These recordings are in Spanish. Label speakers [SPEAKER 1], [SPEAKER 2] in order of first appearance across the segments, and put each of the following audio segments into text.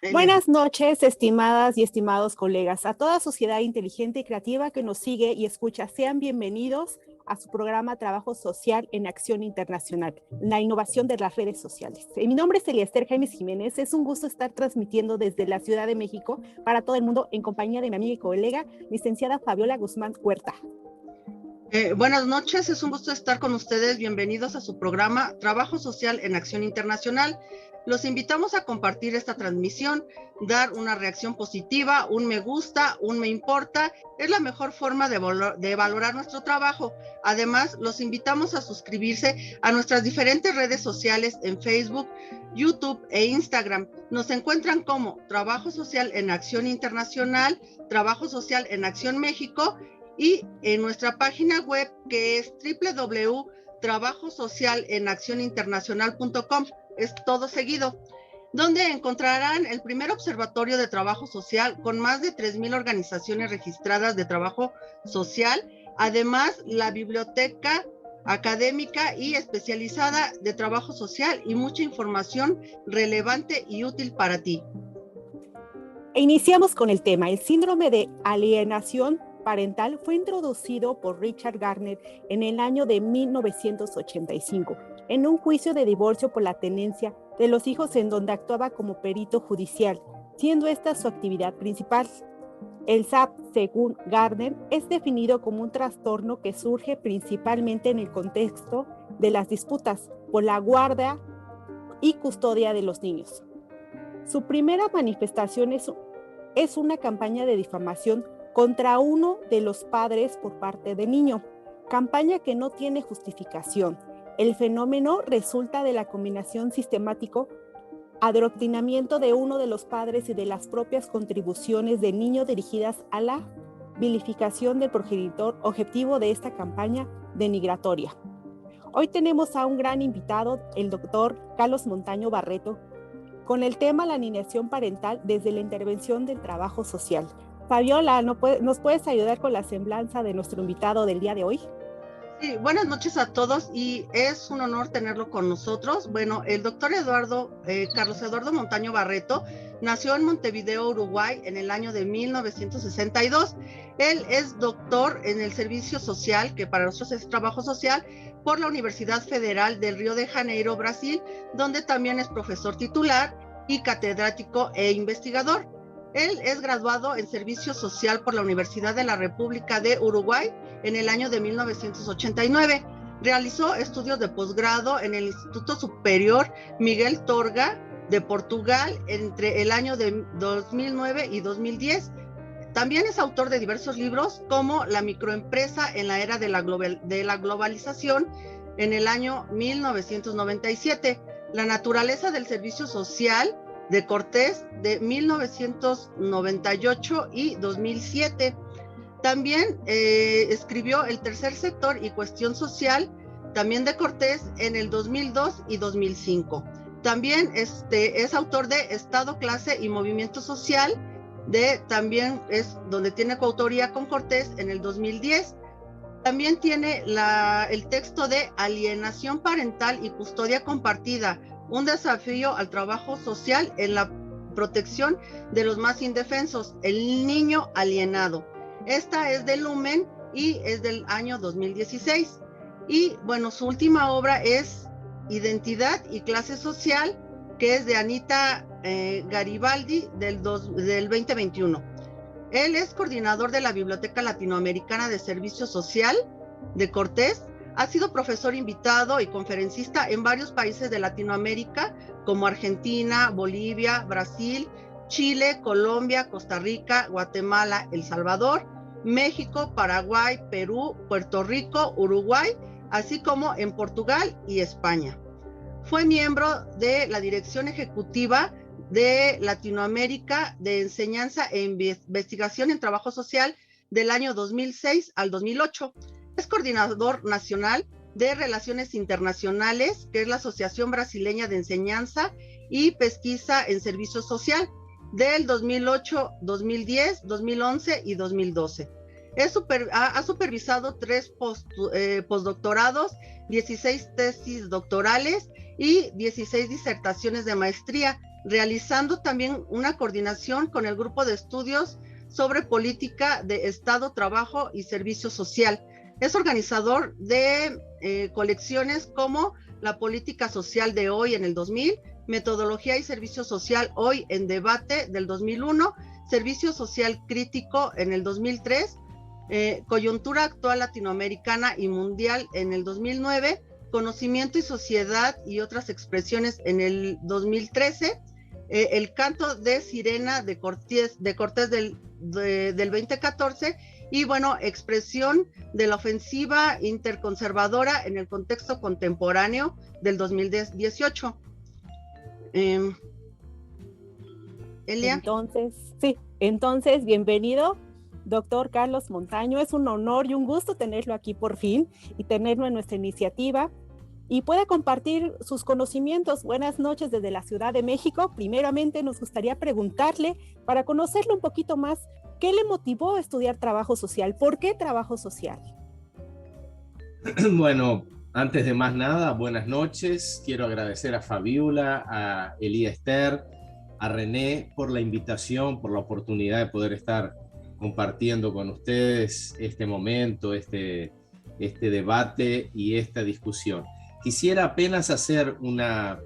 [SPEAKER 1] Ella.
[SPEAKER 2] Buenas noches, estimadas y estimados colegas. A toda sociedad inteligente y creativa que nos sigue y escucha, sean bienvenidos a su programa Trabajo Social en Acción Internacional, la innovación de las redes sociales. Mi nombre es Eliester Jaimes Jiménez. Es un gusto estar transmitiendo desde la Ciudad de México para todo el mundo en compañía de mi amiga y colega, licenciada Fabiola Guzmán Huerta.
[SPEAKER 1] Buenas noches, es un gusto estar con ustedes. Bienvenidos a su programa Trabajo Social en Acción Internacional. Los invitamos a compartir esta transmisión, dar una reacción positiva, un me gusta, un me importa. Es la mejor forma de valorar nuestro trabajo. Además, los invitamos a suscribirse a nuestras diferentes redes sociales en Facebook, YouTube e Instagram. Nos encuentran como Trabajo Social en Acción Internacional, Trabajo Social en Acción México, y en nuestra página web, que es www.trabajosocialenaccioninternacional.com, es todo seguido, donde encontrarán el primer observatorio de trabajo social con más de 3,000 organizaciones registradas de trabajo social, además la biblioteca académica y especializada de trabajo social y mucha información relevante y útil para ti.
[SPEAKER 2] Iniciamos con el tema. El síndrome de alienación parental fue introducido por Richard Gardner en el año de 1985 en un juicio de divorcio por la tenencia de los hijos, en donde actuaba como perito judicial, siendo esta su actividad principal. El SAP, según Gardner, es definido como un trastorno que surge principalmente en el contexto de las disputas por la guardia y custodia de los niños. Su primera manifestación es una campaña de difamación contra uno de los padres por parte del niño, campaña que no tiene justificación. El fenómeno resulta de la combinación sistemático adoctrinamiento de uno de los padres y de las propias contribuciones del niño dirigidas a la vilificación del progenitor, objetivo de esta campaña denigratoria. Hoy tenemos a un gran invitado, el doctor Carlos Montaño Barreto, con el tema la alienación parental desde la intervención del trabajo social. Fabiola, ¿nos puedes ayudar con la semblanza de nuestro invitado del día de hoy?
[SPEAKER 1] Sí, buenas noches a todos y es un honor tenerlo con nosotros. Bueno, el doctor Carlos Eduardo Montaño Barreto nació en Montevideo, Uruguay, en el año de 1962. Él es doctor en el servicio social, que para nosotros es trabajo social, por la Universidad Federal del Río de Janeiro, Brasil, donde también es profesor titular y catedrático e investigador. Él es graduado en Servicio Social por la Universidad de la República de Uruguay en el año de 1989. Realizó estudios de posgrado en el Instituto Superior Miguel Torga de Portugal entre el año de 2009 y 2010. También es autor de diversos libros como La microempresa en la era de la globalización en el año 1997, La naturaleza del servicio social de Cortés de 1998 y 2007. También escribió El tercer sector y cuestión social, también de Cortés, en el 2002 y 2005. También es autor de Estado, clase y movimiento social, también es donde tiene coautoría con Cortés en el 2010. También tiene el texto de Alienación parental y custodia compartida, un desafío al trabajo social en la protección de los más indefensos, el niño alienado. Esta es de Lumen y es del año 2016. Y bueno, su última obra es Identidad y clase social, que es de Anita Garibaldi del 2021. Él es coordinador de la Biblioteca Latinoamericana de Servicio Social de Cortés. Ha sido profesor invitado y conferencista en varios países de Latinoamérica, como Argentina, Bolivia, Brasil, Chile, Colombia, Costa Rica, Guatemala, El Salvador, México, Paraguay, Perú, Puerto Rico, Uruguay, así como en Portugal y España. Fue miembro de la Dirección Ejecutiva de Latinoamérica de Enseñanza e Investigación en Trabajo Social del año 2006 al 2008. Es coordinador nacional de Relaciones Internacionales, que es la Asociación Brasileña de Enseñanza y Pesquisa en Servicio Social, del 2008, 2010, 2011 y 2012. Ha supervisado 3 postdoctorados, 16 tesis doctorales y 16 disertaciones de maestría realizando también una coordinación con el grupo de estudios sobre política de Estado, trabajo y servicio social. Es organizador de colecciones como La política social de hoy en el 2000, Metodología y servicio social hoy en debate del 2001, Servicio social crítico en el 2003, Coyuntura actual latinoamericana y mundial en el 2009, Conocimiento y sociedad y otras expresiones en el 2013, El canto de sirena de Cortés del 2014, y bueno, Expresión de la ofensiva interconservadora en el contexto contemporáneo del 2018. Elia.
[SPEAKER 2] Entonces, bienvenido, doctor Carlos Montaño. Es un honor y un gusto tenerlo aquí por fin y tenerlo en nuestra iniciativa y puede compartir sus conocimientos. Buenas noches desde la Ciudad de México. Primeramente nos gustaría preguntarle, para conocerlo un poquito más, ¿qué le motivó a estudiar trabajo social? ¿Por qué trabajo social?
[SPEAKER 3] Bueno, antes de más nada, buenas noches. Quiero agradecer a Fabiola, a Elía Esther, a René por la invitación, por la oportunidad de poder estar compartiendo con ustedes este momento, este debate y esta discusión. Quisiera apenas hacer una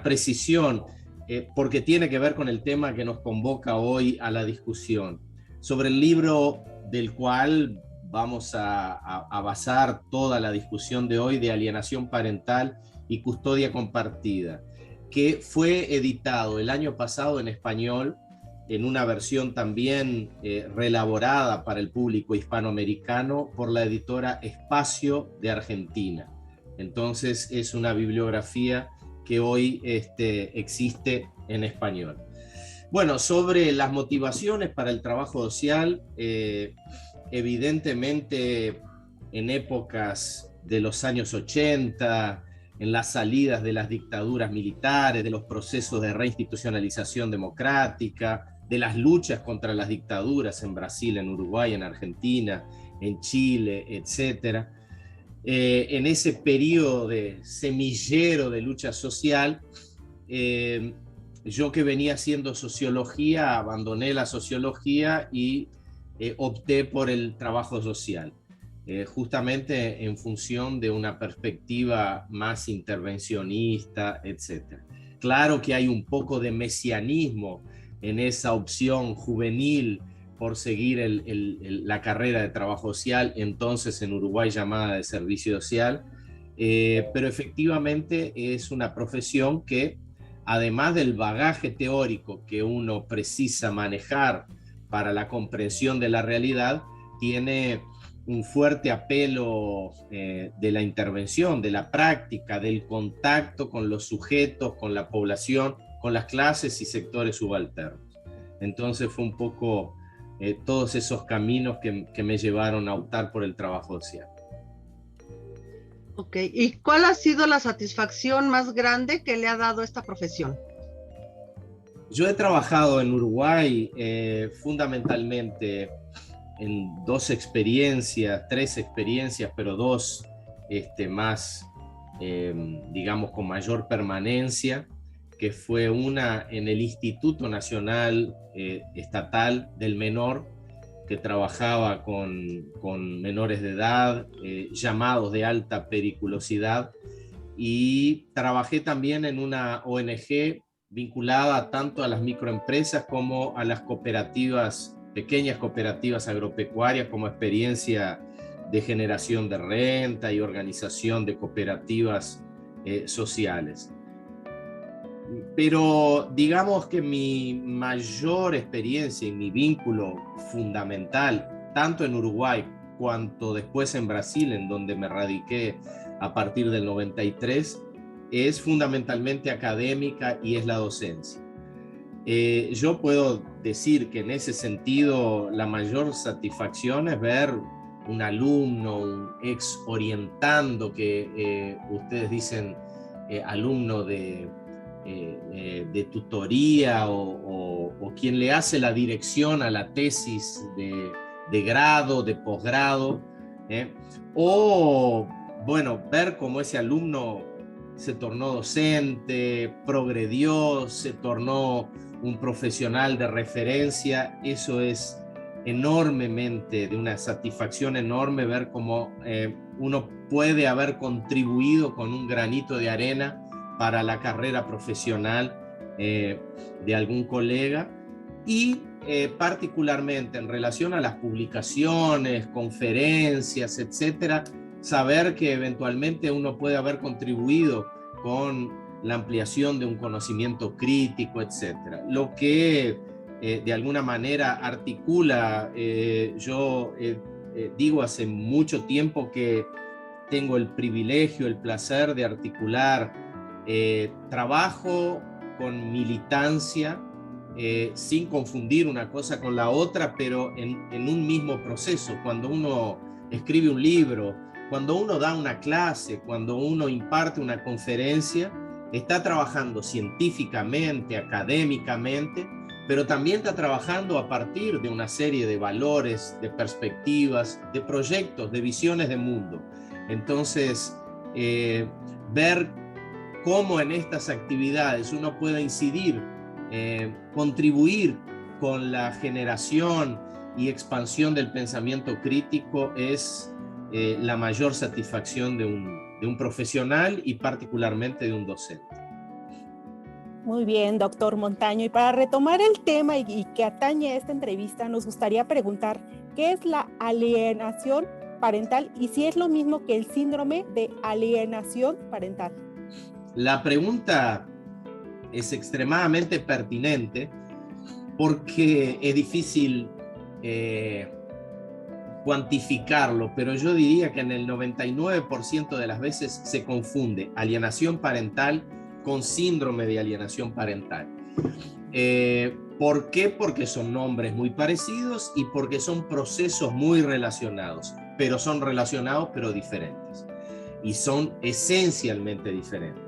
[SPEAKER 3] precisión, porque tiene que ver con el tema que nos convoca hoy a la discusión, sobre el libro del cual vamos a basar toda la discusión de hoy, de alienación parental y custodia compartida, que fue editado el año pasado en español, en una versión también reelaborada para el público hispanoamericano por la editora Espacio de Argentina. Entonces es una bibliografía que hoy existe en español. Bueno, sobre las motivaciones para el trabajo social, evidentemente en épocas de los años 80, en las salidas de las dictaduras militares, de los procesos de reinstitucionalización democrática, de las luchas contra las dictaduras en Brasil, en Uruguay, en Argentina, en Chile, etc. En ese periodo de semillero de lucha social, yo que venía haciendo sociología, abandoné la sociología y opté por el trabajo social, justamente en función de una perspectiva más intervencionista, etc. Claro que hay un poco de mesianismo en esa opción juvenil por seguir la carrera de trabajo social, entonces en Uruguay llamada de servicio social, pero efectivamente es una profesión que, además del bagaje teórico que uno precisa manejar para la comprensión de la realidad, tiene un fuerte apelo de la intervención, de la práctica, del contacto con los sujetos, con la población, con las clases y sectores subalternos. Entonces fue un poco todos esos caminos que me llevaron a optar por el trabajo social.
[SPEAKER 1] Ok, ¿y cuál ha sido la satisfacción más grande que le ha dado esta profesión?
[SPEAKER 3] Yo he trabajado en Uruguay fundamentalmente en tres experiencias, pero dos más, digamos, con mayor permanencia, que fue una en el Instituto Nacional Estatal del Menor, que trabajaba con menores de edad, llamados de alta periculosidad, y trabajé también en una ONG vinculada tanto a las microempresas como a las cooperativas, pequeñas cooperativas agropecuarias, como experiencia de generación de renta y organización de cooperativas sociales. Pero digamos que mi mayor experiencia y mi vínculo fundamental, tanto en Uruguay cuanto después en Brasil, en donde me radiqué a partir del 93, es fundamentalmente académica y es la docencia. Yo puedo decir que en ese sentido la mayor satisfacción es ver un alumno, un ex orientando, que ustedes dicen alumno de tutoría o quien le hace la dirección a la tesis de grado, de posgrado, o bueno, ver cómo ese alumno se tornó docente, progredió, se tornó un profesional de referencia. Eso es enormemente, de una satisfacción enorme ver cómo uno puede haber contribuido con un granito de arena para la carrera profesional de algún colega. Y particularmente en relación a las publicaciones, conferencias, etcétera, saber que eventualmente uno puede haber contribuido con la ampliación de un conocimiento crítico, etcétera. Lo que de alguna manera articula, yo digo hace mucho tiempo que tengo el privilegio, el placer de articular trabajo con militancia, sin confundir una cosa con la otra, pero en un mismo proceso. Cuando uno escribe un libro, cuando uno da una clase, cuando uno imparte una conferencia, está trabajando científicamente, académicamente, pero también está trabajando a partir de una serie de valores, de perspectivas, de proyectos, de visiones de mundo. Entonces, ver cómo en estas actividades uno puede incidir, contribuir con la generación y expansión del pensamiento crítico es la mayor satisfacción de un profesional y particularmente de un docente.
[SPEAKER 2] Muy bien, doctor Montaño. Y para retomar el tema y que atañe a esta entrevista, nos gustaría preguntar, ¿qué es la alienación parental y si es lo mismo que el síndrome de alienación parental?
[SPEAKER 3] La pregunta es extremadamente pertinente porque es difícil cuantificarlo, pero yo diría que en el 99% de las veces se confunde alienación parental con síndrome de alienación parental. ¿Por qué? Porque son nombres muy parecidos y porque son procesos muy relacionados, pero son relacionados pero diferentes y son esencialmente diferentes.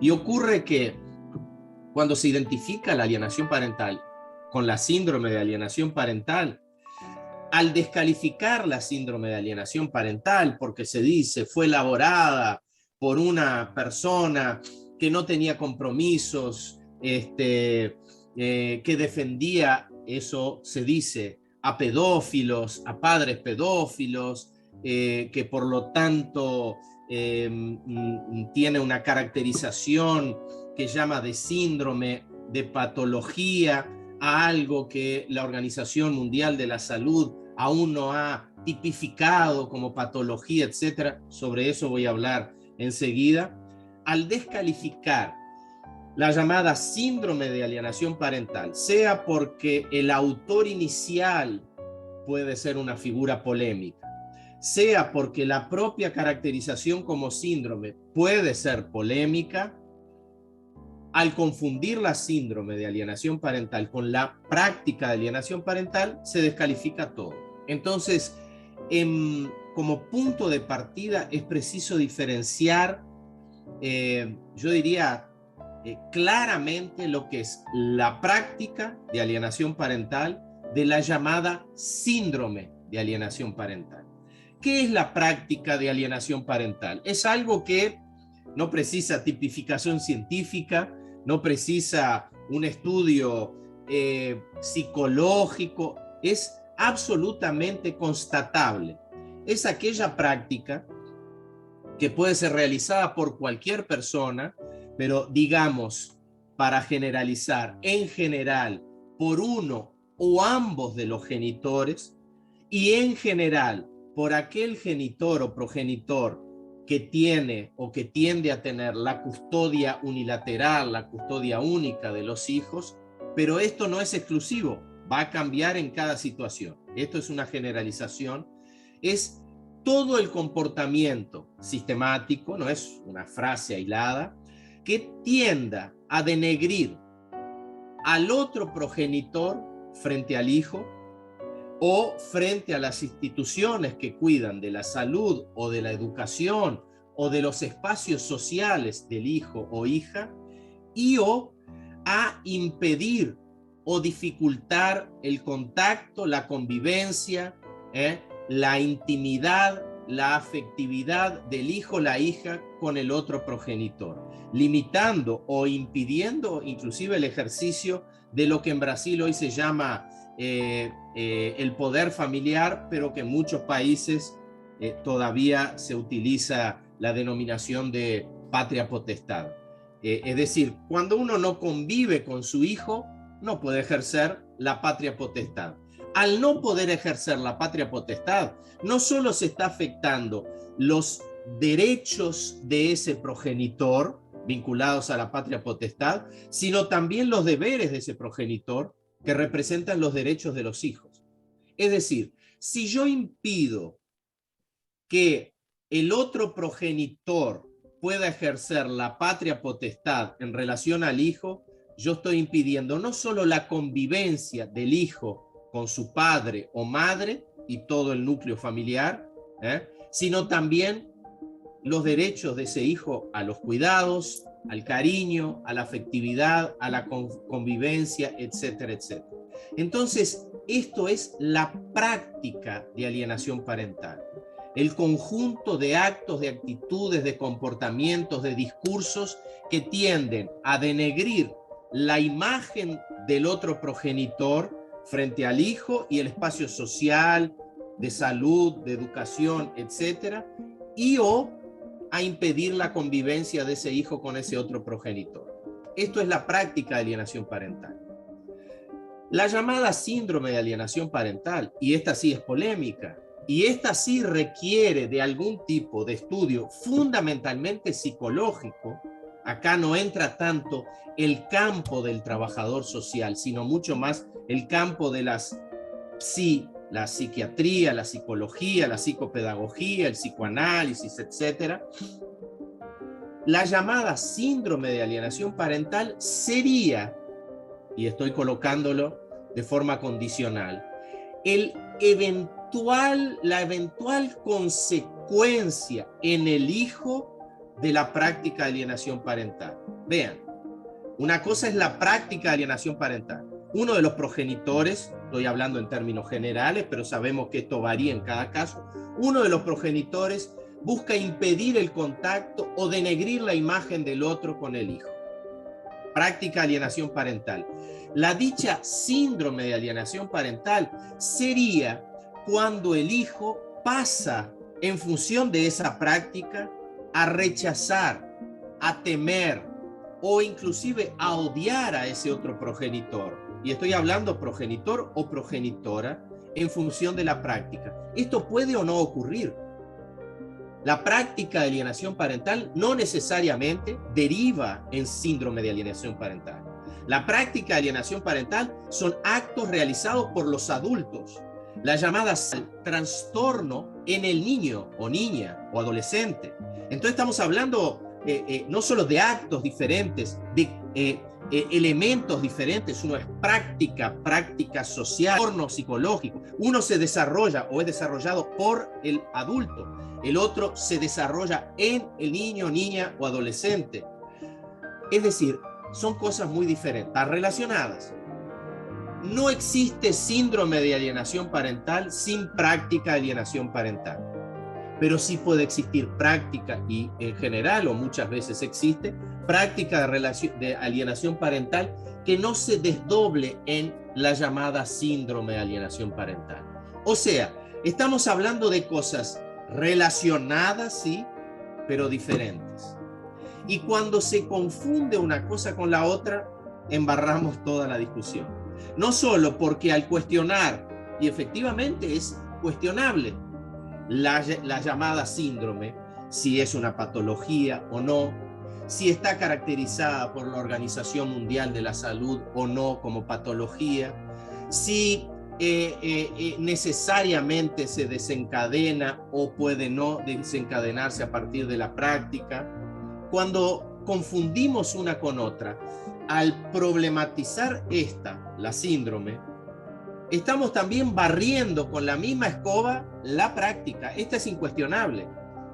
[SPEAKER 3] Y ocurre que cuando se identifica la alienación parental con la síndrome de alienación parental, al descalificar la síndrome de alienación parental porque se dice fue elaborada por una persona que no tenía compromisos, que defendía, eso se dice, a pedófilos, a padres pedófilos, que por lo tanto tiene una caracterización que llama de síndrome, de patología, a algo que la Organización Mundial de la Salud aún no ha tipificado como patología, etcétera. Sobre eso voy a hablar enseguida. Al descalificar la llamada síndrome de alienación parental, sea porque el autor inicial puede ser una figura polémica, sea porque la propia caracterización como síndrome puede ser polémica, al confundir la síndrome de alienación parental con la práctica de alienación parental, se descalifica todo. Entonces, como punto de partida es preciso diferenciar, yo diría claramente lo que es la práctica de alienación parental de la llamada síndrome de alienación parental. ¿Qué es la práctica de alienación parental? Es algo que no precisa tipificación científica, no precisa un estudio psicológico, es absolutamente constatable. Es aquella práctica que puede ser realizada por cualquier persona, pero digamos, para generalizar, en general, por uno o ambos de los genitores y en general por aquel genitor o progenitor que tiene o que tiende a tener la custodia unilateral, la custodia única de los hijos, pero esto no es exclusivo, va a cambiar en cada situación. Esto es una generalización, es todo el comportamiento sistemático, no es una frase aislada, que tienda a denegrir al otro progenitor frente al hijo o frente a las instituciones que cuidan de la salud o de la educación o de los espacios sociales del hijo o hija, y o a impedir o dificultar el contacto, la convivencia, la intimidad la afectividad del hijo o la hija con el otro progenitor, limitando o impidiendo inclusive el ejercicio de lo que en Brasil hoy se llama el poder familiar, pero que en muchos países todavía se utiliza la denominación de patria potestad. Es decir, cuando uno no convive con su hijo, no puede ejercer la patria potestad. Al no poder ejercer la patria potestad, no solo se está afectando los derechos de ese progenitor vinculados a la patria potestad, sino también los deberes de ese progenitor que representan los derechos de los hijos. Es decir, si yo impido que el otro progenitor pueda ejercer la patria potestad en relación al hijo, yo estoy impidiendo no solo la convivencia del hijo con su padre o madre y todo el núcleo familiar, sino también los derechos de ese hijo a los cuidados, al cariño, a la afectividad, a la convivencia, etcétera, etcétera. Entonces, esto es la práctica de alienación parental. El conjunto de actos, de actitudes, de comportamientos, de discursos que tienden a denegrir la imagen del otro progenitor frente al hijo y el espacio social, de salud, de educación, etcétera, y o a impedir la convivencia de ese hijo con ese otro progenitor. Esto es la práctica de alienación parental. La llamada síndrome de alienación parental, y esta sí es polémica, y esta sí requiere de algún tipo de estudio fundamentalmente psicológico. Acá no entra tanto el campo del trabajador social, sino mucho más el campo de la psiquiatría, la psicología, la psicopedagogía, el psicoanálisis, etc. La llamada síndrome de alienación parental sería, y estoy colocándolo de forma condicional, la eventual consecuencia en el hijo de la práctica de alienación parental. Vean, una cosa es la práctica de alienación parental. Uno de los progenitores, estoy hablando en términos generales, pero sabemos que esto varía en cada caso, uno de los progenitores busca impedir el contacto o denegrir la imagen del otro con el hijo. Práctica de alienación parental. La dicha síndrome de alienación parental sería cuando el hijo pasa, en función de esa práctica, a rechazar, a temer o inclusive a odiar a ese otro progenitor. Y estoy hablando progenitor o progenitora en función de la práctica. Esto puede o no ocurrir. La práctica de alienación parental no necesariamente deriva en síndrome de alienación parental. La práctica de alienación parental son actos realizados por los adultos, la llamada trastorno en el niño o niña o adolescente. Entonces estamos hablando no solo de actos diferentes, de elementos diferentes. Uno es práctica social, entorno psicológico. Uno se desarrolla o es desarrollado por el adulto. El otro se desarrolla en el niño, niña o adolescente. Es decir, son cosas muy diferentes, relacionadas. No existe síndrome de alienación parental sin práctica de alienación parental. Pero sí puede existir práctica, y en general o muchas veces existe, práctica de alienación parental que no se desdoble en la llamada síndrome de alienación parental. O sea, estamos hablando de cosas relacionadas, sí, pero diferentes. Y cuando se confunde una cosa con la otra, embarramos toda la discusión. No solo porque al cuestionar, y efectivamente es cuestionable, la llamada síndrome, si es una patología o no, si está caracterizada por la Organización Mundial de la Salud o no como patología, si necesariamente se desencadena o puede no desencadenarse a partir de la práctica. Cuando confundimos una con otra, al problematizar la síndrome, estamos también barriendo con la misma escoba la práctica. Esta es incuestionable.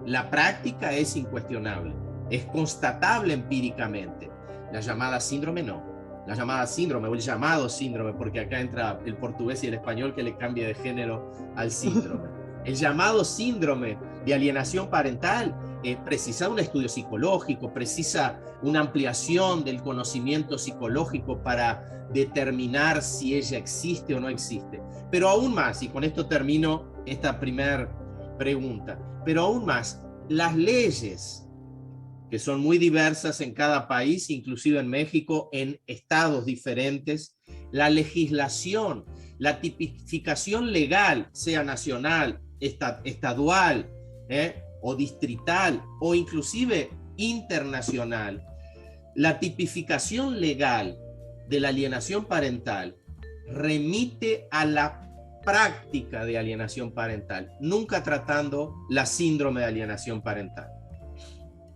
[SPEAKER 3] La práctica es incuestionable. Es constatable empíricamente. La llamada síndrome no. La llamada síndrome o el llamado síndrome, porque acá entra el portugués y el español que le cambia de género al síndrome. El llamado síndrome de alienación parental precisa un estudio psicológico, precisa una ampliación del conocimiento psicológico para determinar si ella existe o no existe. Pero aún más, y con esto termino esta primera pregunta, pero aún más, las leyes, que son muy diversas en cada país, inclusive en México, en estados diferentes, la legislación, la tipificación legal, sea nacional, estadual, o distrital, o inclusive internacional, la tipificación legal de la alienación parental remite a la práctica de alienación parental, nunca tratando la síndrome de alienación parental.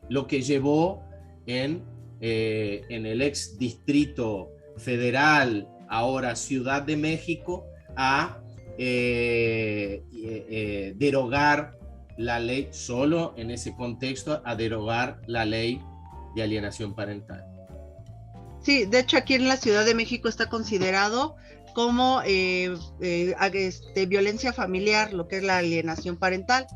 [SPEAKER 3] Lo que llevó en el ex Distrito Federal, ahora Ciudad de México, a derogar la ley, solo en ese contexto, a derogar la ley de alienación parental.
[SPEAKER 1] Sí, de hecho aquí en la Ciudad de México está considerado como violencia familiar, lo que es la alienación parental,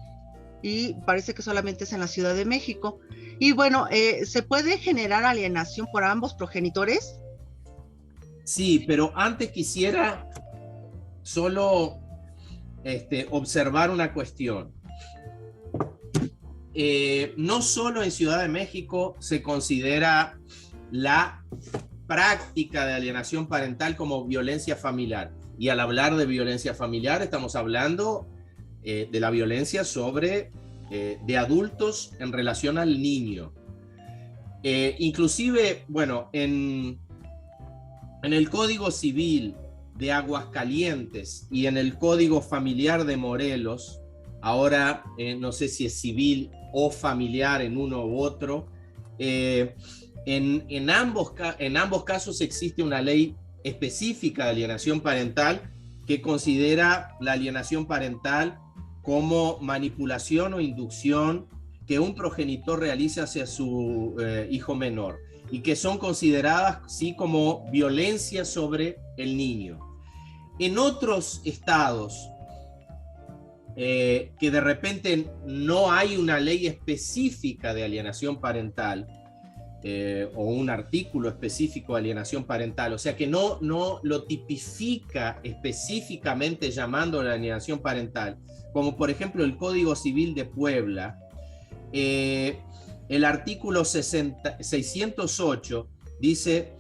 [SPEAKER 1] y parece que solamente es en la Ciudad de México. Y bueno, ¿se puede generar alienación por ambos progenitores?
[SPEAKER 3] Sí, pero antes quisiera solo observar una cuestión. No solo en Ciudad de México se considera la práctica de alienación parental como violencia familiar. Y al hablar de violencia familiar estamos hablando de la violencia de adultos en relación al niño. Inclusive, bueno, en el Código Civil de Aguascalientes y en el Código Familiar de Morelos, ahora no sé si es civil o familiar en uno u otro, en ambos casos existe una ley específica de alienación parental que considera la alienación parental como manipulación o inducción que un progenitor realiza hacia su hijo menor, y que son consideradas sí como violencia sobre el niño. En otros estados que de repente no hay una ley específica de alienación parental o un artículo específico de alienación parental, o sea que no lo tipifica específicamente llamando la alienación parental, como por ejemplo el Código Civil de Puebla, el artículo 608 dice,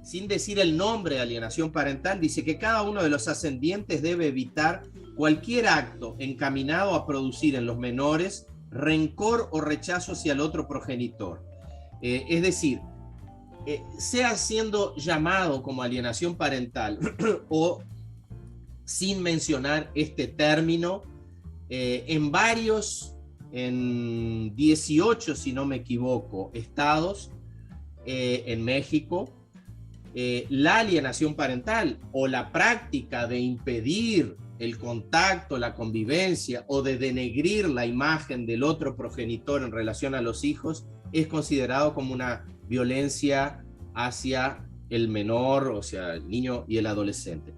[SPEAKER 3] sin decir el nombre de alienación parental, dice que cada uno de los ascendientes debe evitar cualquier acto encaminado a producir en los menores rencor o rechazo hacia el otro progenitor. Es decir, sea siendo llamado como alienación parental o sin mencionar este término, en 18, si no me equivoco, estados en México, la alienación parental o la práctica de impedir el contacto, la convivencia o de denegrir la imagen del otro progenitor en relación a los hijos es considerado como una violencia hacia el menor, o sea, el niño y el adolescente.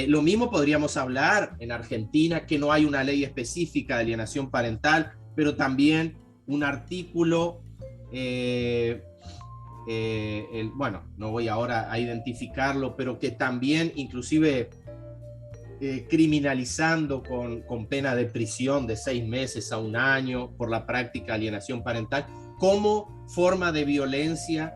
[SPEAKER 3] Lo mismo podríamos hablar en Argentina, que no hay una ley específica de alienación parental, pero también un artículo, bueno, no voy ahora a identificarlo, pero que también inclusive criminalizando con pena de prisión de 6 meses a 1 año por la práctica de alienación parental como forma de violencia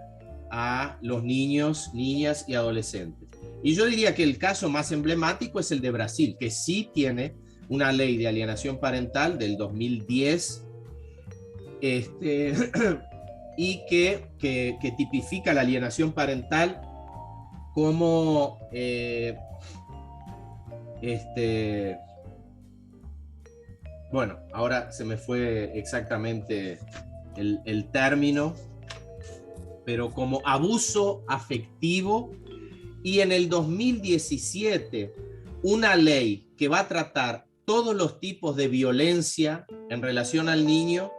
[SPEAKER 3] a los niños, niñas y adolescentes. Y yo diría que el caso más emblemático es el de Brasil, que sí tiene una ley de alienación parental del 2010 y que tipifica la alienación parental como bueno, ahora se me fue exactamente el término, pero como abuso afectivo. Y en el 2017, una ley que va a tratar todos los tipos de violencia en relación al niño,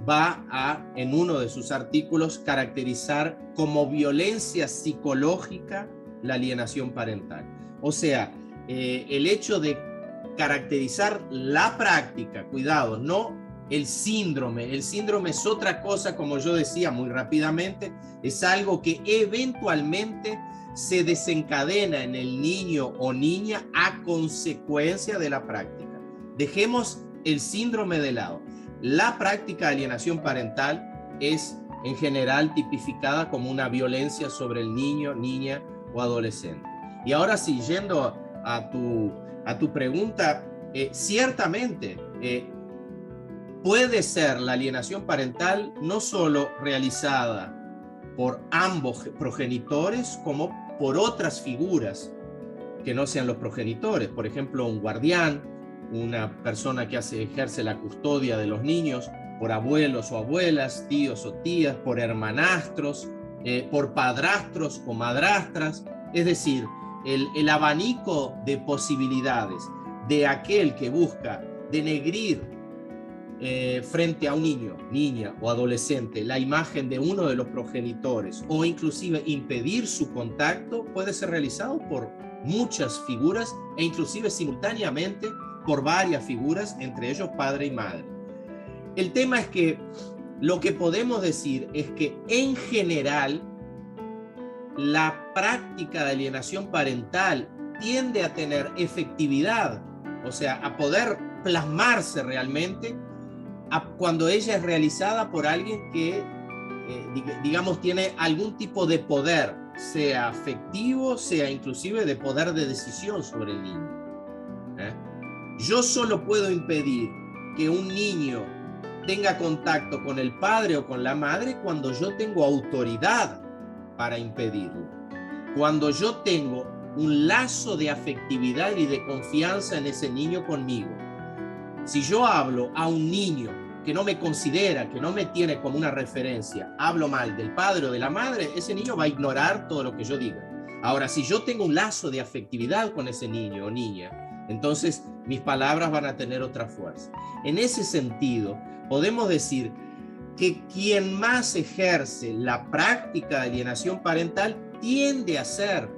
[SPEAKER 3] va a, en uno de sus artículos, caracterizar como violencia psicológica la alienación parental. O sea, el hecho de caracterizar la práctica, cuidado, no el síndrome. El síndrome es otra cosa, como yo decía muy rápidamente, es algo que eventualmente se desencadena en el niño o niña a consecuencia de la práctica. Dejemos el síndrome de lado. La práctica de alienación parental es en general tipificada como una violencia sobre el niño, niña o adolescente. Y ahora sí, yendo a tu pregunta, ciertamente puede ser la alienación parental no solo realizada por ambos progenitores, como por otras figuras que no sean los progenitores. Por ejemplo, un guardián, una persona que ejerce la custodia de los niños, por abuelos o abuelas, tíos o tías, por hermanastros, por padrastros o madrastras. Es decir, el abanico de posibilidades de aquel que busca denegrir frente a un niño, niña o adolescente la imagen de uno de los progenitores o inclusive impedir su contacto puede ser realizado por muchas figuras e inclusive simultáneamente por varias figuras, entre ellos padre y madre. El tema es que lo que podemos decir es que en general la práctica de alienación parental tiende a tener efectividad, o sea, a poder plasmarse realmente cuando ella es realizada por alguien que, digamos, tiene algún tipo de poder, sea afectivo, sea inclusive de poder de decisión sobre el niño. Yo solo puedo impedir que un niño tenga contacto con el padre o con la madre cuando yo tengo autoridad para impedirlo. Cuando yo tengo un lazo de afectividad y de confianza en ese niño conmigo. Si yo hablo a un niño que no me considera, que no me tiene como una referencia, hablo mal del padre o de la madre, ese niño va a ignorar todo lo que yo diga. Ahora, si yo tengo un lazo de afectividad con ese niño o niña, entonces mis palabras van a tener otra fuerza. En ese sentido, podemos decir que quien más ejerce la práctica de alienación parental tiende a ser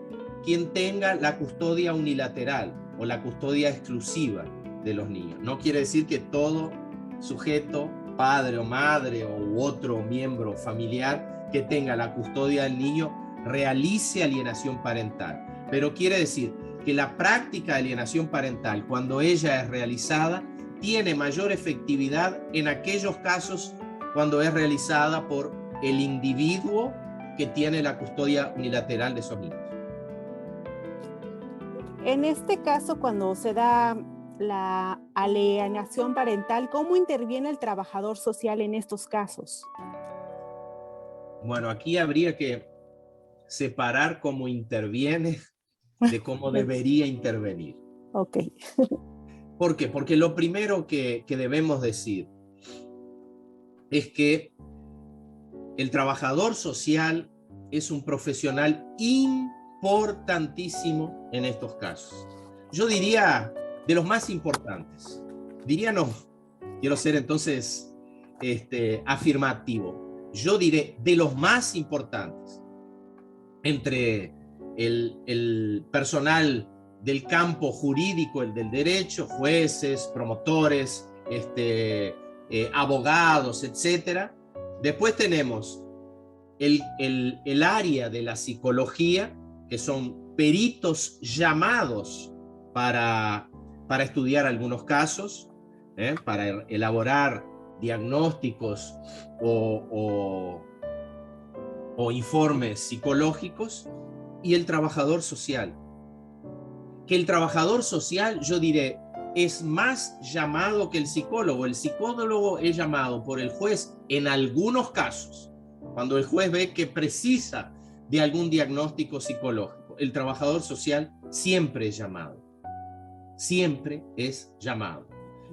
[SPEAKER 3] quien tenga la custodia unilateral o la custodia exclusiva de los niños. No quiere decir que todo sujeto, padre o madre u otro miembro familiar que tenga la custodia del niño realice alienación parental, pero quiere decir que la práctica de alienación parental, cuando ella es realizada, tiene mayor efectividad en aquellos casos cuando es realizada por el individuo que tiene la custodia unilateral de esos niños.
[SPEAKER 2] En este caso, cuando se da la alienación parental, ¿cómo interviene el trabajador social en estos casos?
[SPEAKER 3] Bueno, aquí habría que separar cómo interviene de cómo debería intervenir.
[SPEAKER 2] Ok.
[SPEAKER 3] ¿Por qué? Porque lo primero que debemos decir es que el trabajador social es un profesional importantísimo en estos casos. Yo diría de los más importantes. Diría no, quiero ser entonces afirmativo. Yo diré de los más importantes. Entre el personal del campo jurídico, el del derecho, jueces, promotores, abogados, etcétera. Después tenemos el área de la psicología, que son peritos llamados para estudiar algunos casos, para elaborar diagnósticos o informes psicológicos, y el trabajador social. Que el trabajador social, yo diré, es más llamado que el psicólogo. El psicólogo es llamado por el juez en algunos casos, cuando el juez ve que precisa de algún diagnóstico psicológico. El trabajador social siempre es llamado. Siempre es llamado.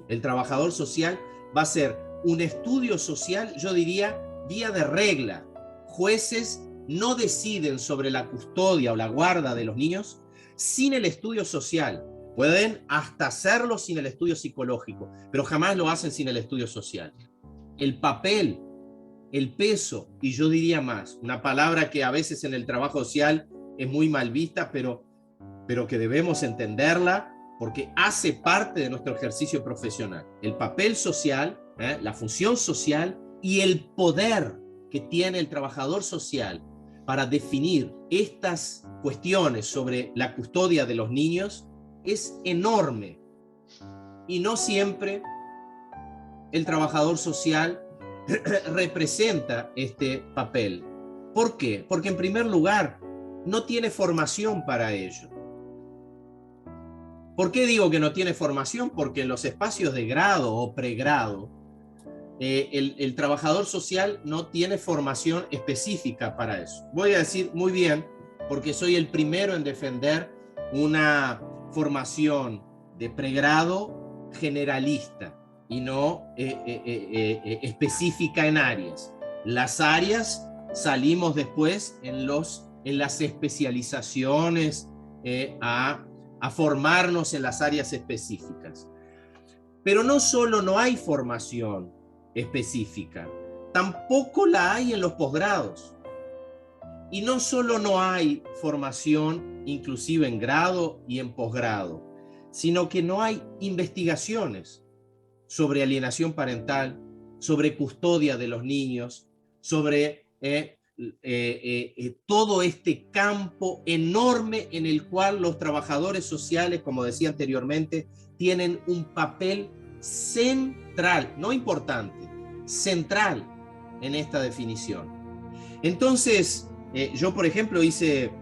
[SPEAKER 3] El trabajador social va a hacer un estudio social, yo diría, vía de regla. Jueces no deciden sobre la custodia o la guarda de los niños sin el estudio social. Pueden hasta hacerlo sin el estudio psicológico, pero jamás lo hacen sin el estudio social. El papel, el peso, y yo diría más, una palabra que a veces en el trabajo social es muy mal vista, pero pero que debemos entenderla porque hace parte de nuestro ejercicio profesional. El papel social, la función social y el poder que tiene el trabajador social para definir estas cuestiones sobre la custodia de los niños es enorme. Y no siempre el trabajador social representa este papel. ¿Por qué? Porque en primer lugar no tiene formación para ello. ¿Por qué digo que no tiene formación? Porque en los espacios de grado o pregrado, el trabajador social no tiene formación específica para eso. Voy a decir muy bien, porque soy el primero en defender una formación de pregrado generalista y no específica en áreas. Las áreas salimos después en las especializaciones a formarnos en las áreas específicas. Pero no solo no hay formación específica, tampoco la hay en los posgrados. Y no solo no hay formación inclusive en grado y en posgrado, sino que no hay investigaciones sobre alienación parental, sobre custodia de los niños, sobre todo este campo enorme en el cual los trabajadores sociales, como decía anteriormente, tienen un papel central, no importante, central en esta definición. Entonces, yo, por ejemplo, hice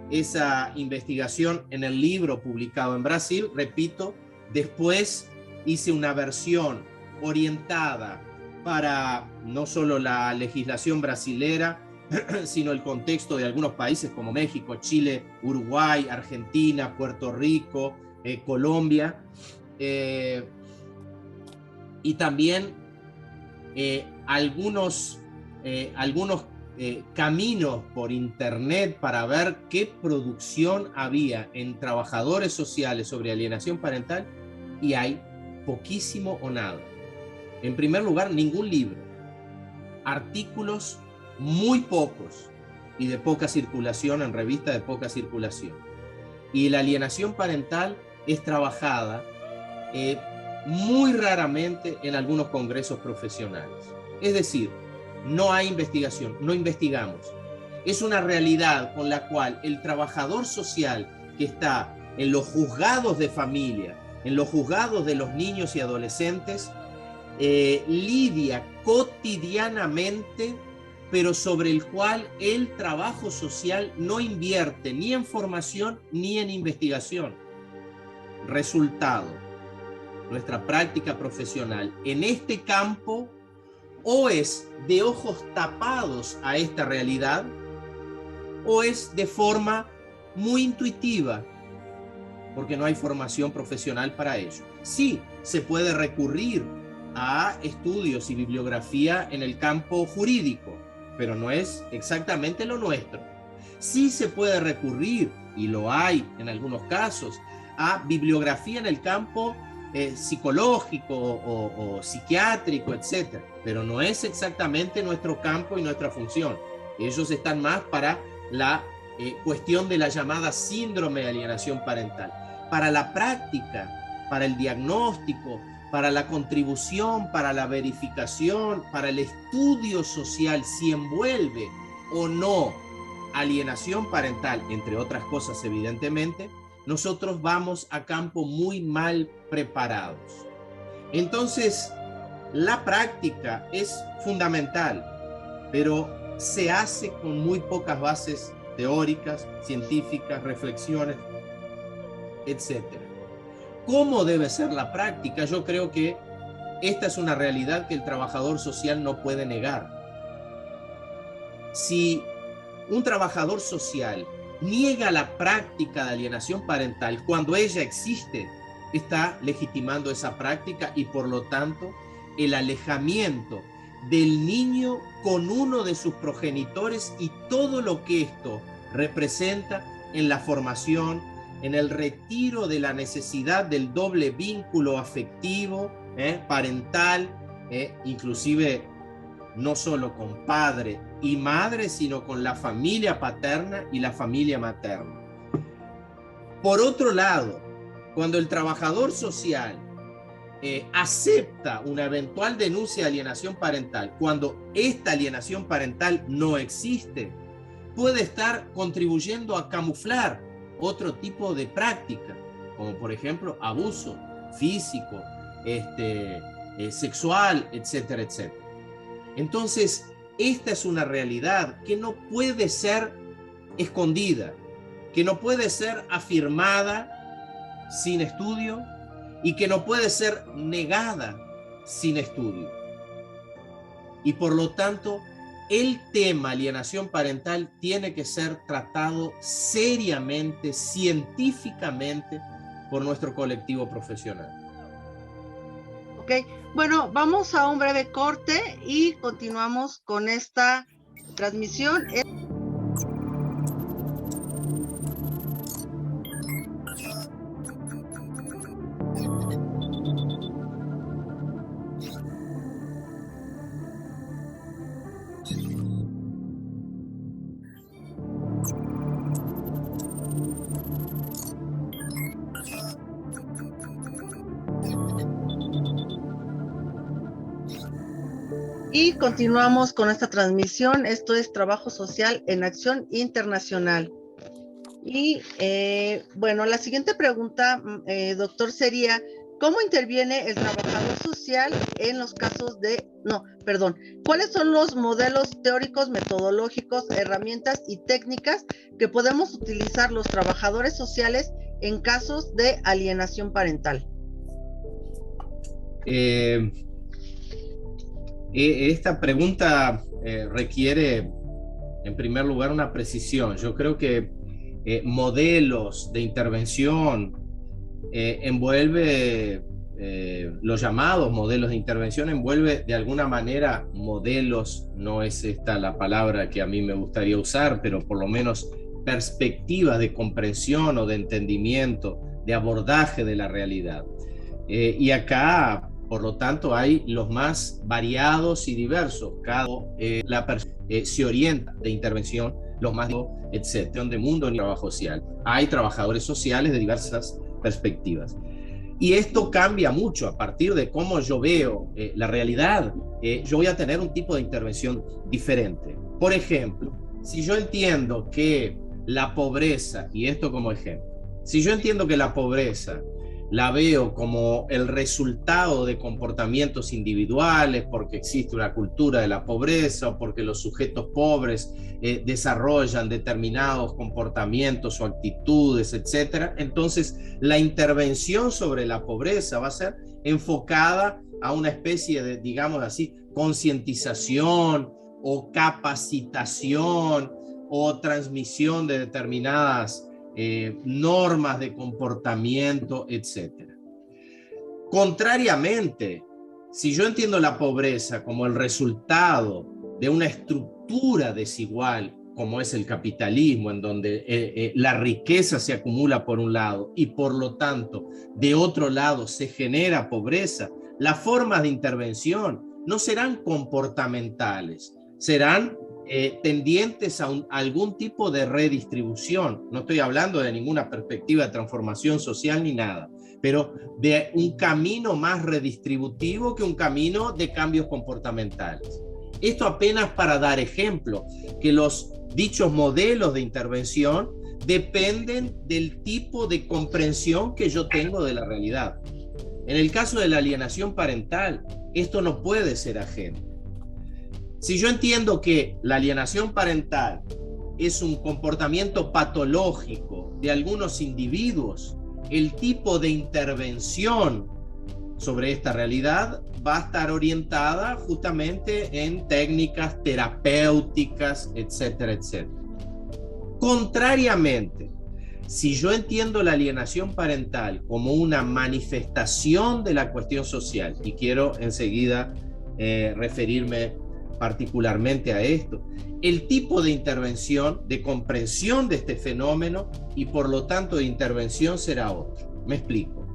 [SPEAKER 3] esa investigación en el libro publicado en Brasil, repito, después hice una versión orientada para no solo la legislación brasilera, sino el contexto de algunos países como México, Chile, Uruguay, Argentina, Puerto Rico, Colombia, y también algunos caminos por internet para ver qué producción había en trabajadores sociales sobre alienación parental, y hay poquísimo o nada. En primer lugar, ningún libro, artículos muy pocos y de poca circulación, en revistas de poca circulación. Y la alienación parental es trabajada muy raramente en algunos congresos profesionales. Es decir, no hay investigación, no investigamos. Es una realidad con la cual el trabajador social que está en los juzgados de familia, en los juzgados de los niños y adolescentes, lidia cotidianamente, pero sobre el cual el trabajo social no invierte ni en formación ni en investigación. Resultado, nuestra práctica profesional en este campo o es de ojos tapados a esta realidad o es de forma muy intuitiva, porque no hay formación profesional para ello. Sí, se puede recurrir a estudios y bibliografía en el campo jurídico, pero no es exactamente lo nuestro. Sí se puede recurrir, y lo hay en algunos casos, a bibliografía en el campo psicológico o psiquiátrico, etc. Pero no es exactamente nuestro campo y nuestra función. Ellos están más para la cuestión de la llamada síndrome de alienación parental. Para la práctica, para el diagnóstico, para la contribución, para la verificación, para el estudio social, si envuelve o no alienación parental, entre otras cosas evidentemente, nosotros vamos a campo muy mal preparados. Entonces, la práctica es fundamental, pero se hace con muy pocas bases teóricas, científicas, reflexiones, etc. ¿Cómo debe ser la práctica? Yo creo que esta es una realidad que el trabajador social no puede negar. Si un trabajador social niega la práctica de alienación parental cuando ella existe, está legitimando esa práctica y por lo tanto el alejamiento del niño con uno de sus progenitores y todo lo que esto representa en la formación, en el retiro de la necesidad del doble vínculo afectivo, parental, inclusive no solo con padre y madre, sino con la familia paterna y la familia materna. Por otro lado, cuando el trabajador social acepta una eventual denuncia de alienación parental, cuando esta alienación parental no existe, puede estar contribuyendo a camuflar otro tipo de práctica, como por ejemplo abuso físico, sexual, etcétera, etcétera. Entonces, esta es una realidad que no puede ser escondida, que no puede ser afirmada sin estudio y que no puede ser negada sin estudio. Y por lo tanto, el tema alienación parental tiene que ser tratado seriamente, científicamente, por nuestro colectivo profesional.
[SPEAKER 1] Ok, bueno, vamos a un breve corte y continuamos con esta transmisión. Y continuamos con esta transmisión. Esto es Trabajo Social en Acción Internacional. Y bueno, la siguiente pregunta, doctor, sería, ¿cómo interviene el trabajador social en los casos de, ¿cuáles son los modelos teóricos, metodológicos, herramientas y técnicas que podemos utilizar los trabajadores sociales en casos de alienación parental?
[SPEAKER 3] Esta pregunta requiere, en primer lugar, una precisión. Yo creo que modelos de intervención envuelve, los llamados modelos de intervención envuelve de alguna manera modelos, no es esta la palabra que a mí me gustaría usar, pero por lo menos perspectivas de comprensión o de entendimiento, de abordaje de la realidad. Y acá, por lo tanto, hay los más variados y diversos. Cada se orienta de intervención, los más, etcétera, de mundo ni trabajo social. Hay trabajadores sociales de diversas perspectivas. Y esto cambia mucho a partir de cómo yo veo la realidad. Yo voy a tener un tipo de intervención diferente. Por ejemplo, si yo entiendo que la pobreza, y esto como ejemplo, si yo entiendo que la pobreza la veo como el resultado de comportamientos individuales, porque existe una cultura de la pobreza o porque los sujetos pobres desarrollan determinados comportamientos o actitudes, etcétera, entonces la intervención sobre la pobreza va a ser enfocada a una especie de, digamos así, concientización o capacitación o transmisión de determinadas normas de comportamiento, etcétera. Contrariamente, si yo entiendo la pobreza como el resultado de una estructura desigual, como es el capitalismo, en donde la riqueza se acumula por un lado y por lo tanto de otro lado se genera pobreza, las formas de intervención no serán comportamentales, serán tendientes a algún tipo de redistribución. No estoy hablando de ninguna perspectiva de transformación social ni nada, pero de un camino más redistributivo que un camino de cambios comportamentales. Esto apenas para dar ejemplo, que los dichos modelos de intervención dependen del tipo de comprensión que yo tengo de la realidad. En el caso de la alienación parental, esto no puede ser ajeno. Si yo entiendo que la alienación parental es un comportamiento patológico de algunos individuos, el tipo de intervención sobre esta realidad va a estar orientada justamente en técnicas terapéuticas, etcétera, etcétera. Contrariamente, si yo entiendo la alienación parental como una manifestación de la cuestión social, y quiero enseguida referirme particularmente a esto, el tipo de intervención, de comprensión de este fenómeno y por lo tanto de intervención será otro. Me explico.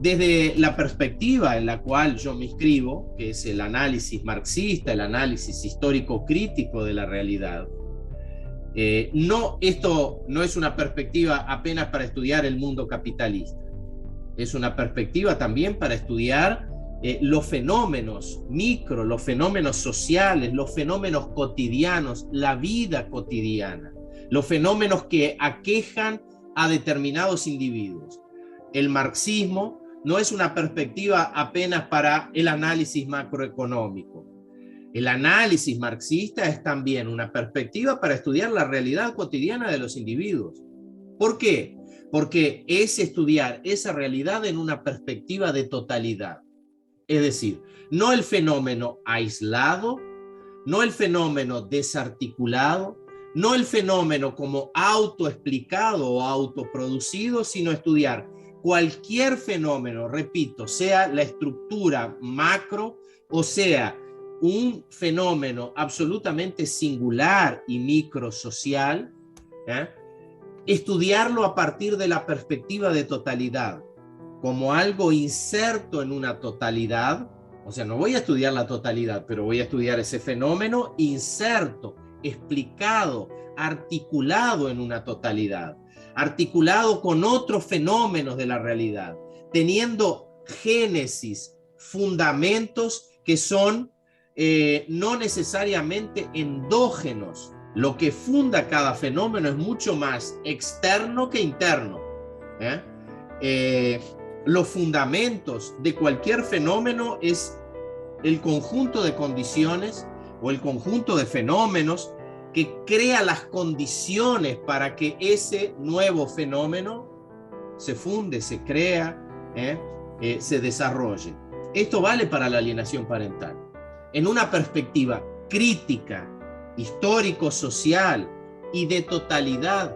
[SPEAKER 3] Desde la perspectiva en la cual yo me inscribo, que es el análisis marxista, el análisis histórico crítico de la realidad, Esto no es una perspectiva apenas para estudiar el mundo capitalista, es una perspectiva también para estudiar los fenómenos micro, los fenómenos sociales, los fenómenos cotidianos, la vida cotidiana, los fenómenos que aquejan a determinados individuos. El marxismo no es una perspectiva apenas para el análisis macroeconómico. El análisis marxista es también una perspectiva para estudiar la realidad cotidiana de los individuos. ¿Por qué? Porque es estudiar esa realidad en una perspectiva de totalidad. Es decir, no el fenómeno aislado, no el fenómeno desarticulado, no el fenómeno como autoexplicado o autoproducido, sino estudiar cualquier fenómeno, repito, sea la estructura macro o sea un fenómeno absolutamente singular y microsocial, estudiarlo a partir de la perspectiva de totalidad, como algo inserto en una totalidad. O sea, no voy a estudiar la totalidad, pero voy a estudiar ese fenómeno inserto, explicado, articulado en una totalidad, articulado con otros fenómenos de la realidad, teniendo génesis, fundamentos que son no necesariamente endógenos. Lo que funda cada fenómeno es mucho más externo que interno. Los fundamentos de cualquier fenómeno es el conjunto de condiciones o el conjunto de fenómenos que crea las condiciones para que ese nuevo fenómeno se funde, se crea, se desarrolle. Esto vale para la alienación parental. En una perspectiva crítica, histórico-social y de totalidad,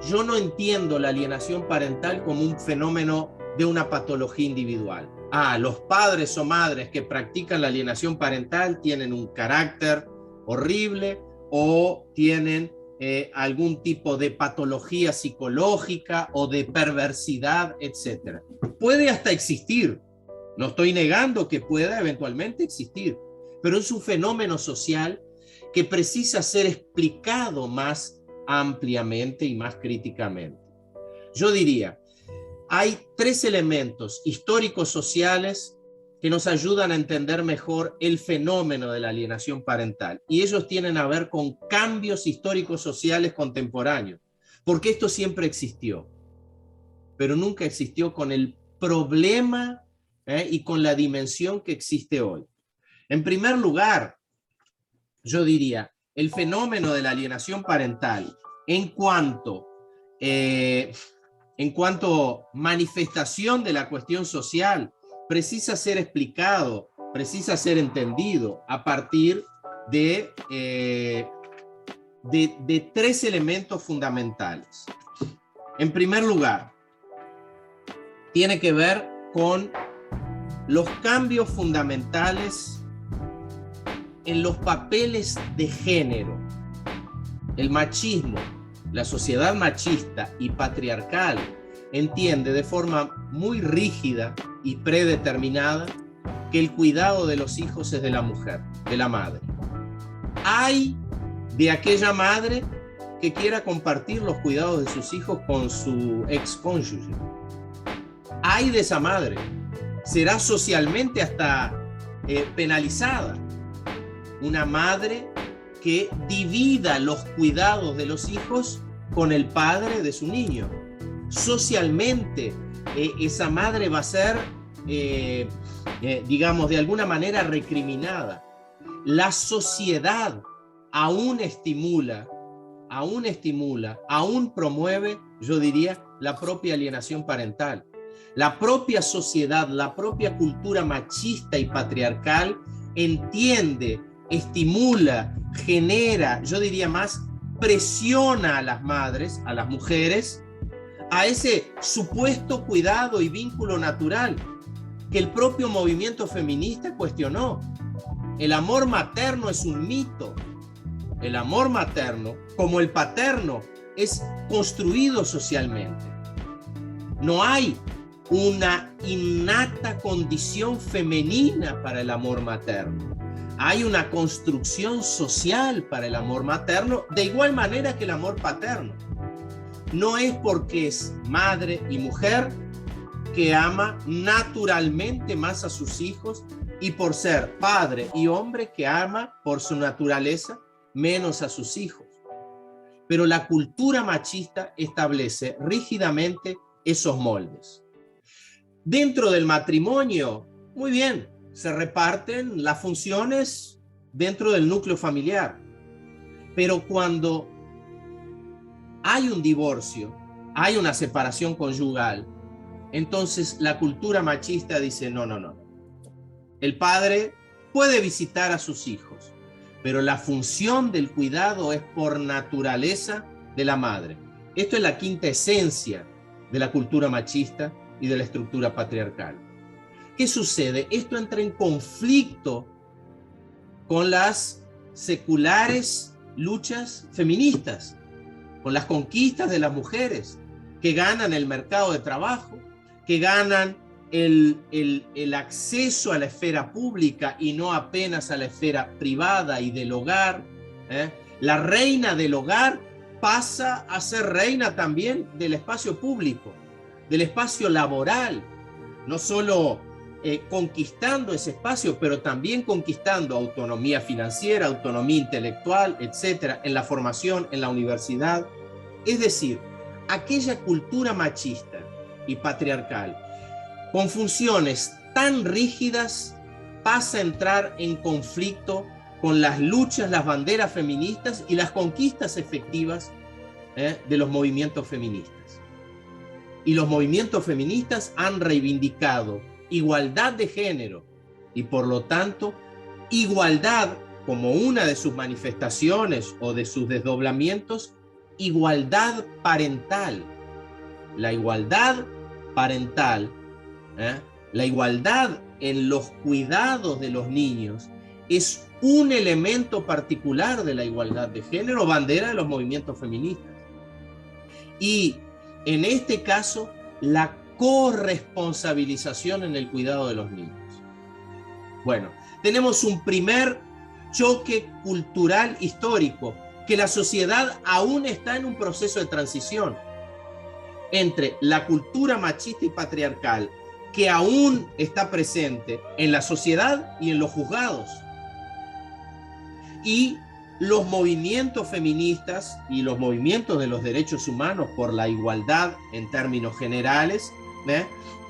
[SPEAKER 3] yo no entiendo la alienación parental como un fenómeno de una patología individual. Los padres o madres que practican la alienación parental tienen un carácter horrible o tienen algún tipo de patología psicológica o de perversidad, etc. Puede hasta existir, no estoy negando que pueda eventualmente existir, pero es un fenómeno social que precisa ser explicado más ampliamente y más críticamente. Yo diría, hay 3 elementos históricos sociales que nos ayudan a entender mejor el fenómeno de la alienación parental, y ellos tienen a ver con cambios históricos sociales contemporáneos, porque esto siempre existió, pero nunca existió con el problema y con la dimensión que existe hoy. En primer lugar, yo diría, el fenómeno de la alienación parental en cuanto manifestación de la cuestión social precisa ser explicado, precisa ser entendido a partir de 3 elementos fundamentales. En primer lugar, tiene que ver con los cambios fundamentales en los papeles de género. El machismo, la sociedad machista y patriarcal entiende de forma muy rígida y predeterminada que el cuidado de los hijos es de la mujer, de la madre. Hay de aquella madre que quiera compartir los cuidados de sus hijos con su excónyuge. Hay de esa madre. Será socialmente hasta penalizada. Una madre que divida los cuidados de los hijos con el padre de su niño. Socialmente, esa madre va a ser, digamos, de alguna manera recriminada. La sociedad aún estimula, aún promueve, yo diría, la propia alienación parental. La propia sociedad, la propia cultura machista y patriarcal entiende, estimula, genera, yo diría más, presiona a las madres, a las mujeres, a ese supuesto cuidado y vínculo natural que el propio movimiento feminista cuestionó. El amor materno es un mito. El amor materno, como el paterno, es construido socialmente. No hay una innata condición femenina para el amor materno. Hay una construcción social para el amor materno, de igual manera que el amor paterno. No es porque es madre y mujer que ama naturalmente más a sus hijos, y por ser padre y hombre que ama por su naturaleza menos a sus hijos. Pero la cultura machista establece rígidamente esos moldes. Dentro del matrimonio, muy bien, se reparten las funciones dentro del núcleo familiar. Pero cuando hay un divorcio, hay una separación conyugal, entonces la cultura machista dice no. El padre puede visitar a sus hijos, pero la función del cuidado es por naturaleza de la madre. Esto es la quinta esencia de la cultura machista y de la estructura patriarcal. ¿Qué sucede? Esto entra en conflicto con las seculares luchas feministas, con las conquistas de las mujeres que ganan el mercado de trabajo, que ganan el acceso a la esfera pública y no apenas a la esfera privada y del hogar. La reina del hogar pasa a ser reina también del espacio público, del espacio laboral, no solo conquistando ese espacio, pero también conquistando autonomía financiera, autonomía intelectual, etcétera, en la formación, en la universidad. Es decir, aquella cultura machista y patriarcal con funciones tan rígidas pasa a entrar en conflicto con las luchas, las banderas feministas y las conquistas efectivas de los movimientos feministas. Y los movimientos feministas han reivindicado igualdad de género y por lo tanto igualdad como una de sus manifestaciones o de sus desdoblamientos, igualdad parental. La igualdad parental, la igualdad en los cuidados de los niños es un elemento particular de la igualdad de género, bandera de los movimientos feministas. Y en este caso, la corresponsabilización en el cuidado de los niños. Bueno, tenemos un primer choque cultural histórico, que la sociedad aún está en un proceso de transición entre la cultura machista y patriarcal, que aún está presente en la sociedad y en los juzgados, y los movimientos feministas y los movimientos de los derechos humanos por la igualdad en términos generales,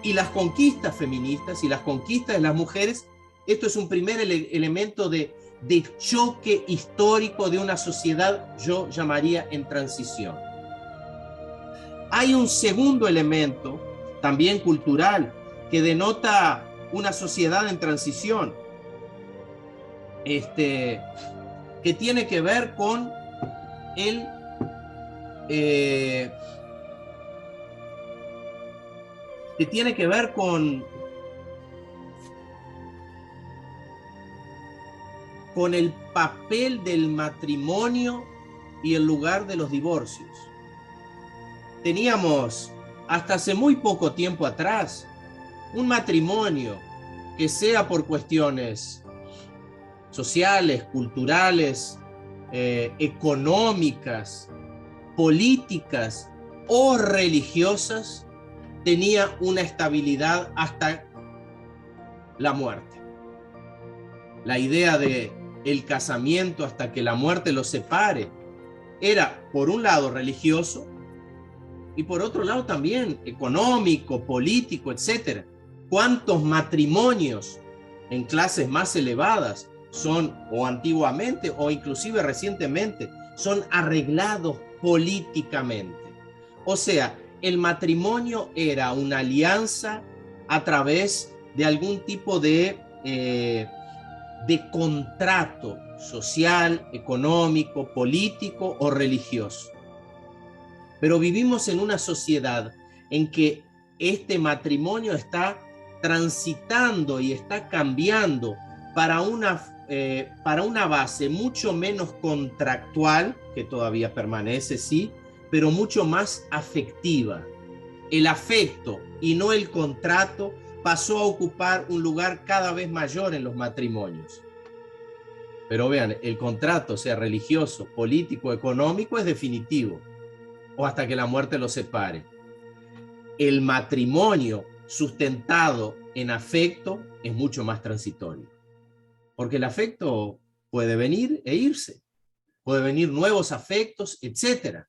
[SPEAKER 3] y las conquistas feministas y las conquistas de las mujeres. Esto es un primer elemento de choque histórico de una sociedad, yo llamaría, en transición. Hay un segundo elemento, también cultural, que denota una sociedad en transición, que tiene que ver con con el papel del matrimonio y el lugar de los divorcios. Teníamos hasta hace muy poco tiempo atrás un matrimonio que, sea por cuestiones sociales, culturales, económicas, políticas o religiosas, tenía una estabilidad hasta la muerte. La idea de el casamiento hasta que la muerte los separe era, por un lado, religioso y por otro lado también económico, político, etc. ¿Cuántos matrimonios en clases más elevadas son, o antiguamente o inclusive recientemente, son arreglados políticamente? O sea, el matrimonio era una alianza a través de algún tipo de contrato social, económico, político o religioso. Pero vivimos en una sociedad en que este matrimonio está transitando y está cambiando para una base mucho menos contractual, que todavía permanece, sí, pero mucho más afectiva. El afecto y no el contrato pasó a ocupar un lugar cada vez mayor en los matrimonios. Pero vean, el contrato, sea religioso, político, económico, es definitivo, o hasta que la muerte los separe. El matrimonio sustentado en afecto es mucho más transitorio, porque el afecto puede venir e irse, puede venir nuevos afectos, etc.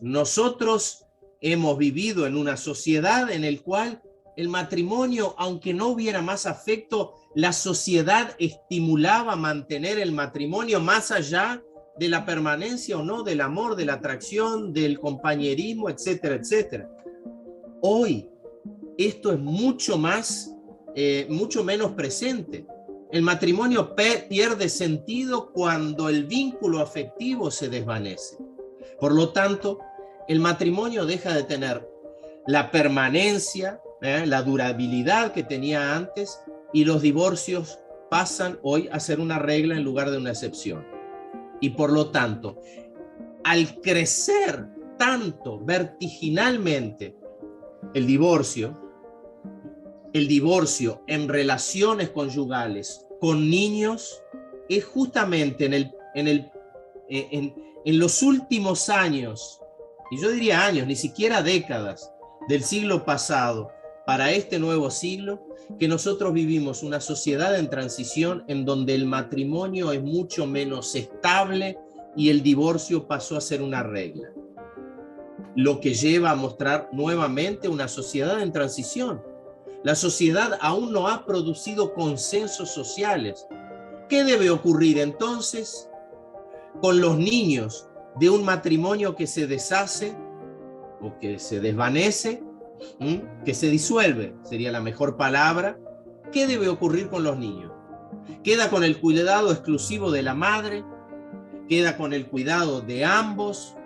[SPEAKER 3] Nosotros hemos vivido en una sociedad en la cual el matrimonio, aunque no hubiera más afecto, la sociedad estimulaba mantener el matrimonio más allá de la permanencia o no, del amor, de la atracción, del compañerismo, etcétera, etcétera. Hoy esto es mucho menos presente. El matrimonio pierde sentido cuando el vínculo afectivo se desvanece. Por lo tanto, el matrimonio deja de tener la permanencia, la durabilidad que tenía antes, y los divorcios pasan hoy a ser una regla en lugar de una excepción. Y por lo tanto, al crecer tanto vertiginalmente el divorcio en relaciones conyugales con niños, es justamente en los últimos años, y yo diría años, ni siquiera décadas del siglo pasado, para este nuevo siglo, que nosotros vivimos una sociedad en transición en donde el matrimonio es mucho menos estable y el divorcio pasó a ser una regla. Lo que lleva a mostrar nuevamente una sociedad en transición. La sociedad aún no ha producido consensos sociales. ¿Qué debe ocurrir entonces con los niños de un matrimonio que se deshace o que se desvanece? Que se disuelve, sería la mejor palabra. ¿Qué debe ocurrir con los niños? ¿Queda con el cuidado exclusivo de la madre? ¿Queda con el cuidado de ambos?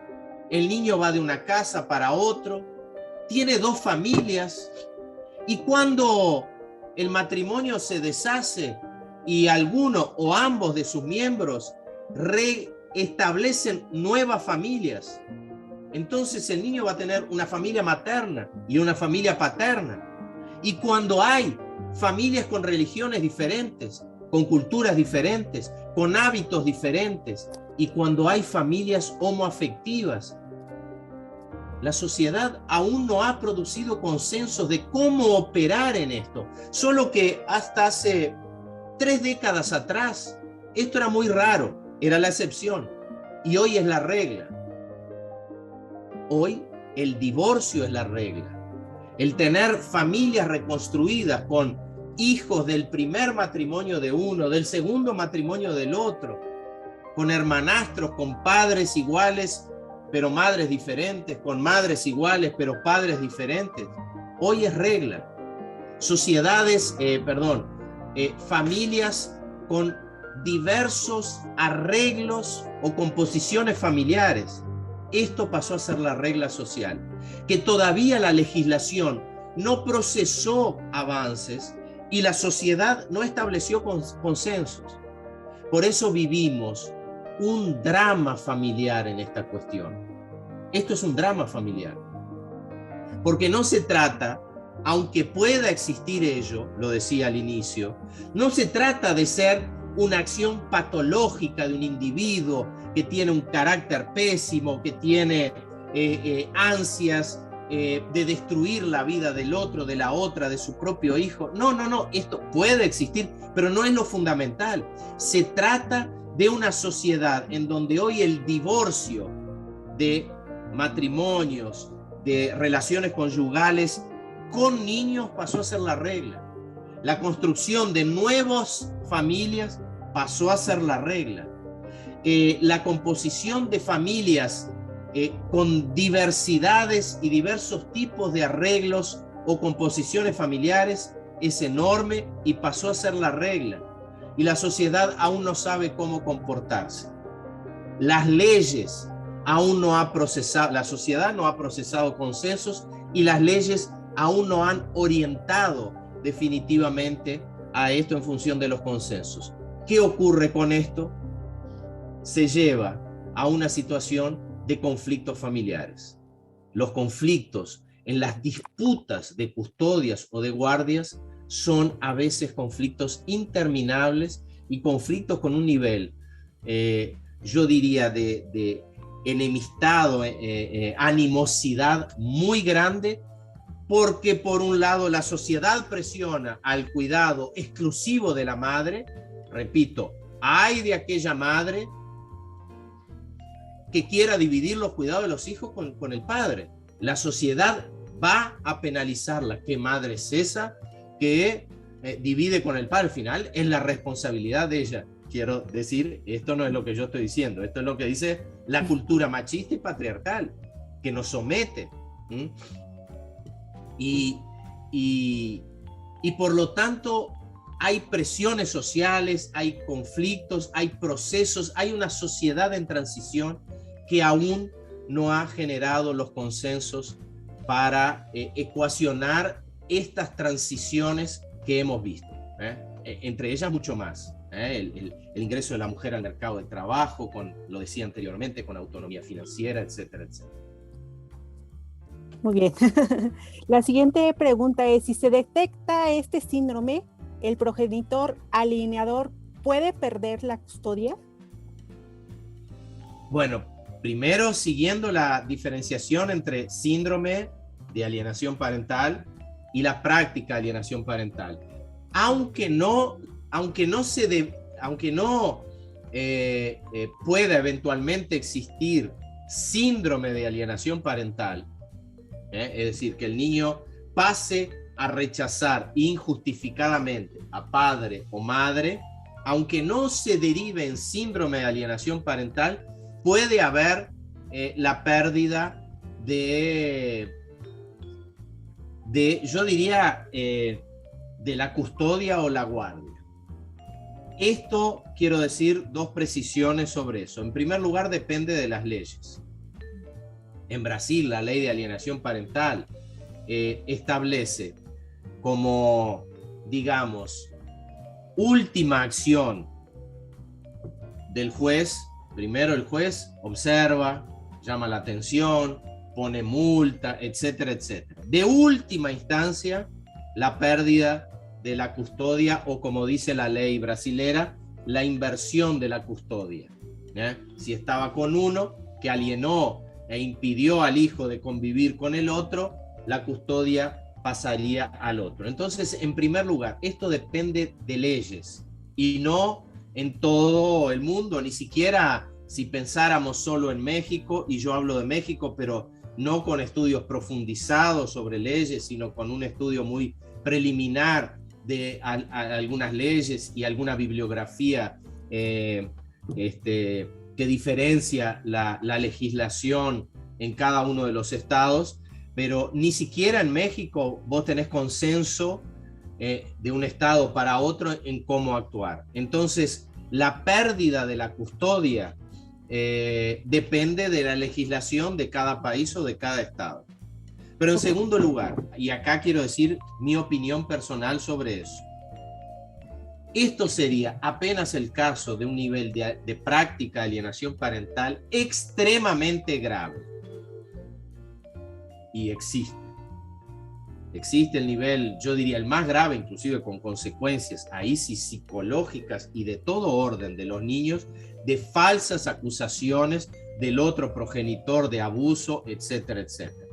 [SPEAKER 3] ¿El niño va de una casa para otro? ¿Tiene dos familias? Y cuando el matrimonio se deshace y alguno o ambos de sus miembros reestablecen nuevas familias, entonces el niño va a tener una familia materna y una familia paterna. Y cuando hay familias con religiones diferentes, con culturas diferentes, con hábitos diferentes, y cuando hay familias homoafectivas, la sociedad aún no ha producido consensos de cómo operar en esto. Solo que hasta hace 3 décadas atrás, esto era muy raro, era la excepción, y hoy es la regla. Hoy el divorcio es la regla. El tener familias reconstruidas con hijos del primer matrimonio de uno, del segundo matrimonio del otro, con hermanastros, con padres iguales, pero madres diferentes, con madres iguales, pero padres diferentes. Hoy es regla. Familias con diversos arreglos o composiciones familiares. Esto pasó a ser la regla social, que todavía la legislación no procesó avances y la sociedad no estableció consensos. Por eso vivimos un drama familiar en esta cuestión. Esto es un drama familiar, porque no se trata, aunque pueda existir ello, lo decía al inicio, no se trata de ser una acción patológica de un individuo que tiene un carácter pésimo, que tiene ansias de destruir la vida del otro, de la otra, de su propio hijo. No, esto puede existir, pero no es lo fundamental. Se trata de una sociedad en donde hoy el divorcio de matrimonios, de relaciones conyugales con niños pasó a ser la regla. La construcción de nuevas familias pasó a ser la regla. La composición de familias con diversidades y diversos tipos de arreglos o composiciones familiares es enorme y pasó a ser la regla. Y la sociedad aún no sabe cómo comportarse. Las leyes aún no ha procesado, la sociedad no ha procesado consensos y las leyes aún no han orientado definitivamente a esto en función de los consensos. ¿Qué ocurre con esto? Se lleva a una situación de conflictos familiares. Los conflictos en las disputas de custodias o de guardias son a veces conflictos interminables y conflictos con un nivel, yo diría, de enemistad, animosidad muy grande, porque por un lado la sociedad presiona al cuidado exclusivo de la madre. Repito, hay de aquella madre que quiera dividir los cuidados de los hijos con el padre. La sociedad va a penalizarla. ¿Qué madre es esa que divide con el padre? Al final es la responsabilidad de ella. Quiero decir, esto no es lo que yo estoy diciendo, esto es lo que dice la cultura machista y patriarcal, que nos somete. Y por lo tanto hay presiones sociales, hay conflictos, hay procesos, hay una sociedad en transición que aún no ha generado los consensos para ecuacionar estas transiciones que hemos visto, entre ellas mucho más. El ingreso de la mujer al mercado de trabajo, con, lo decía anteriormente, con autonomía financiera, etcétera, etcétera.
[SPEAKER 2] Muy bien. La siguiente pregunta es, si se detecta este síndrome, ¿el progenitor alienador puede perder la custodia?
[SPEAKER 3] Bueno, primero, siguiendo la diferenciación entre síndrome de alienación parental y la práctica de alienación parental. Aunque no pueda eventualmente existir síndrome de alienación parental, es decir, que el niño pase a rechazar injustificadamente a padre o madre, aunque no se derive en síndrome de alienación parental, puede haber la pérdida de yo diría, de la custodia o la guardia. Esto, quiero decir, dos precisiones sobre eso. En primer lugar, depende de las leyes. En Brasil, la ley de alienación parental establece como, digamos, última acción del juez. Primero el juez observa, llama la atención, pone multa, etcétera, etcétera. De última instancia, la pérdida de la custodia, o como dice la ley brasilera, la inversión de la custodia. Si estaba con uno que alienó e impidió al hijo de convivir con el otro, la custodia pasaría al otro. Entonces, en primer lugar, esto depende de leyes y no en todo el mundo, ni siquiera si pensáramos solo en México, y yo hablo de México, pero no con estudios profundizados sobre leyes, sino con un estudio muy preliminar de algunas leyes y alguna bibliografía que diferencia la legislación en cada uno de los estados, pero ni siquiera en México vos tenés consenso de un estado para otro en cómo actuar. Entonces, la pérdida de la custodia depende de la legislación de cada país o de cada estado. Pero en segundo lugar, y acá quiero decir mi opinión personal sobre eso, esto sería apenas el caso de un nivel de práctica de alienación parental extremadamente grave. Y existe. Existe el nivel, yo diría, el más grave, inclusive con consecuencias, ahí sí psicológicas y de todo orden de los niños, de falsas acusaciones del otro progenitor de abuso, etcétera, etcétera.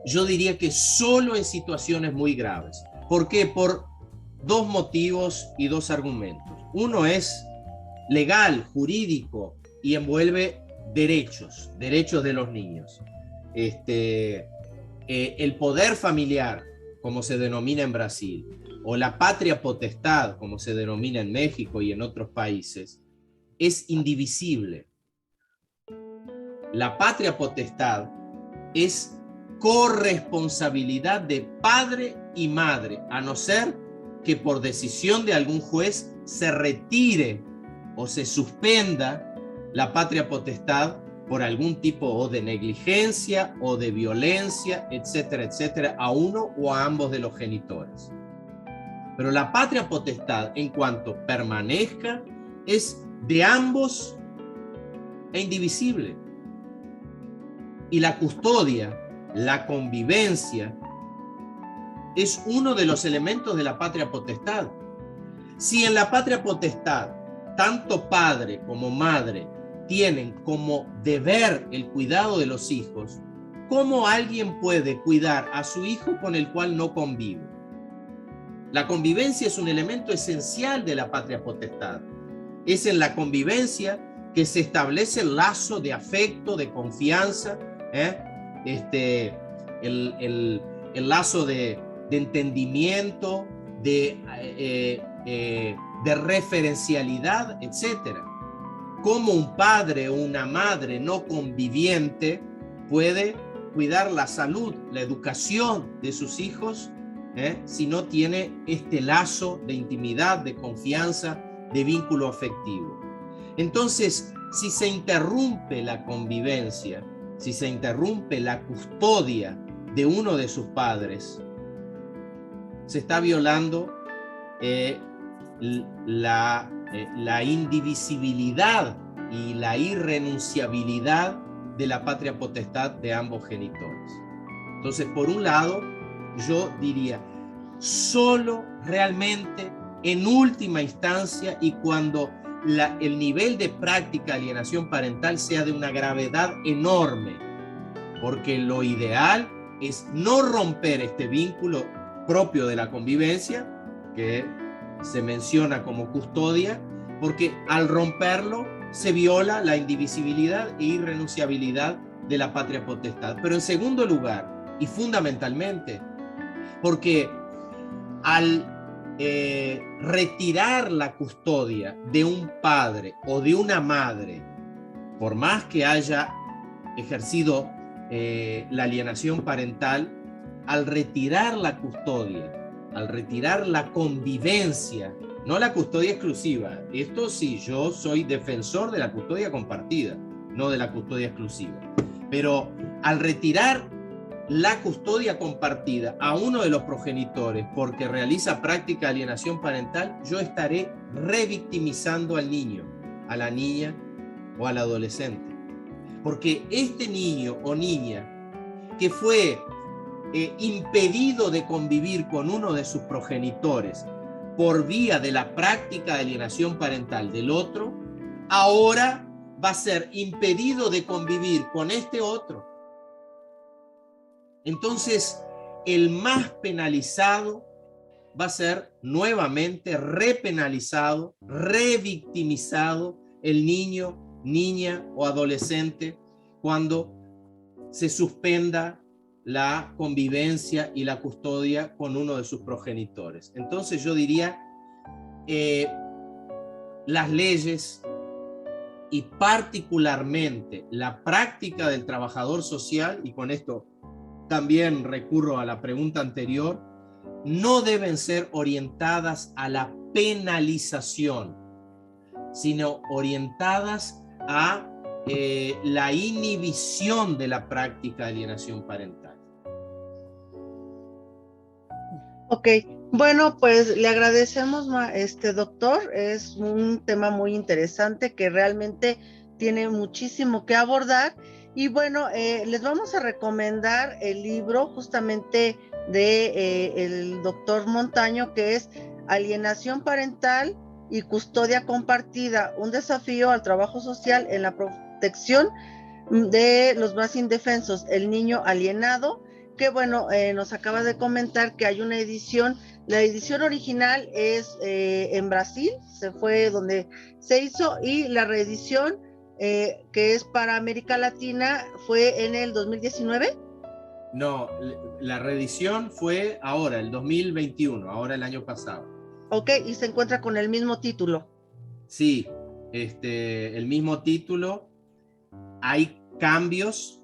[SPEAKER 3] Yo diría que solo en situaciones muy graves. ¿Por qué? Por dos motivos y dos argumentos. Uno es legal, jurídico, y envuelve derechos de los niños. El poder familiar, como se denomina en Brasil, o la patria potestad, como se denomina en México y en otros países, es indivisible. La patria potestad es corresponsabilidad de padre y madre, a no ser que por decisión de algún juez se retire o se suspenda la patria potestad por algún tipo o de negligencia o de violencia, etcétera, etcétera, a uno o a ambos de los genitores. Pero la patria potestad, en cuanto permanezca, es de ambos e indivisible. Y la custodia, la convivencia, es uno de los elementos de la patria potestad. Si en la patria potestad tanto padre como madre tienen como deber el cuidado de los hijos, ¿cómo alguien puede cuidar a su hijo con el cual no convive? La convivencia es un elemento esencial de la patria potestad. Es en la convivencia que se establece el lazo de afecto, de confianza, el lazo de entendimiento, de referencialidad, etc. ¿Cómo un padre o una madre no conviviente puede cuidar la salud, la educación de sus hijos, si no tiene este lazo de intimidad, de confianza, de vínculo afectivo? Entonces, si se interrumpe la convivencia, si se interrumpe la custodia de uno de sus padres, se está violando la indivisibilidad y la irrenunciabilidad de la patria potestad de ambos genitores. Entonces, por un lado, yo diría, solo realmente en última instancia y cuando el nivel de práctica de alienación parental sea de una gravedad enorme, porque lo ideal es no romper este vínculo propio de la convivencia, que se menciona como custodia, porque al romperlo se viola la indivisibilidad e irrenunciabilidad de la patria potestad. Pero en segundo lugar, y fundamentalmente, porque al retirar la custodia de un padre o de una madre, por más que haya ejercido la alienación parental, al retirar la custodia, al retirar la convivencia, no la custodia exclusiva, esto sí, yo soy defensor de la custodia compartida, no de la custodia exclusiva, pero al retirar la custodia compartida a uno de los progenitores porque realiza práctica de alienación parental, yo estaré revictimizando al niño, a la niña o al adolescente. Porque este niño o niña que fue impedido de convivir con uno de sus progenitores por vía de la práctica de alienación parental del otro, ahora va a ser impedido de convivir con este otro. Entonces, el más penalizado va a ser nuevamente repenalizado, revictimizado el niño, niña o adolescente cuando se suspenda la convivencia y la custodia con uno de sus progenitores. Entonces yo diría, las leyes y particularmente la práctica del trabajador social, y con esto también recurro a la pregunta anterior, no deben ser orientadas a la penalización, sino orientadas a la inhibición de la práctica de alienación parental.
[SPEAKER 1] Ok, bueno, pues le agradecemos, doctor. Es un tema muy interesante que realmente tiene muchísimo que abordar. Y bueno, les vamos a recomendar el libro justamente de el doctor Montaño, que es Alienación Parental y Custodia Compartida, un desafío al trabajo social en la protección de los más indefensos, el niño alienado, que bueno, nos acaba de comentar que hay una edición, la edición original es en Brasil, se fue donde se hizo, y la reedición que es para América Latina fue en el 2019.
[SPEAKER 3] No, la reedición fue ahora, el 2021, ahora el año pasado.
[SPEAKER 1] Ok, y se encuentra con el mismo título.
[SPEAKER 3] Sí, el mismo título. Hay cambios,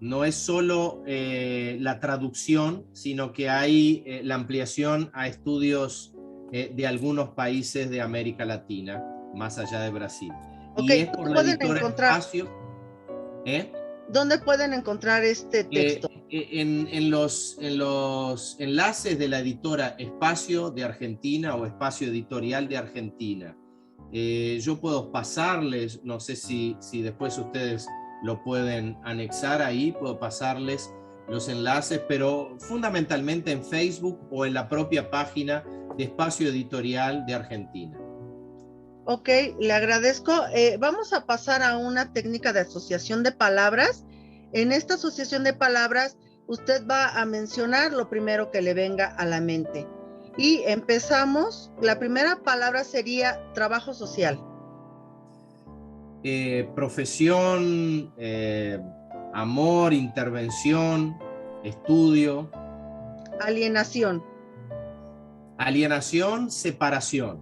[SPEAKER 3] no es solo la traducción, sino que hay la ampliación a estudios de algunos países de América Latina, más allá de Brasil.
[SPEAKER 1] Okay,
[SPEAKER 3] y es por la editora Espacio.
[SPEAKER 1] ¿Dónde pueden encontrar este texto?
[SPEAKER 3] En los enlaces de la editora Espacio de Argentina o Espacio Editorial de Argentina. Yo puedo pasarles, no sé si después ustedes lo pueden anexar ahí, puedo pasarles los enlaces, pero fundamentalmente en Facebook o en la propia página de Espacio Editorial de Argentina.
[SPEAKER 1] Ok, le agradezco. Vamos a pasar a una técnica de asociación de palabras. En esta asociación de palabras, usted va a mencionar lo primero que le venga a la mente. Y empezamos. La primera palabra sería trabajo social.
[SPEAKER 3] Profesión, amor, intervención, estudio.
[SPEAKER 1] Alienación.
[SPEAKER 3] Alienación, separación,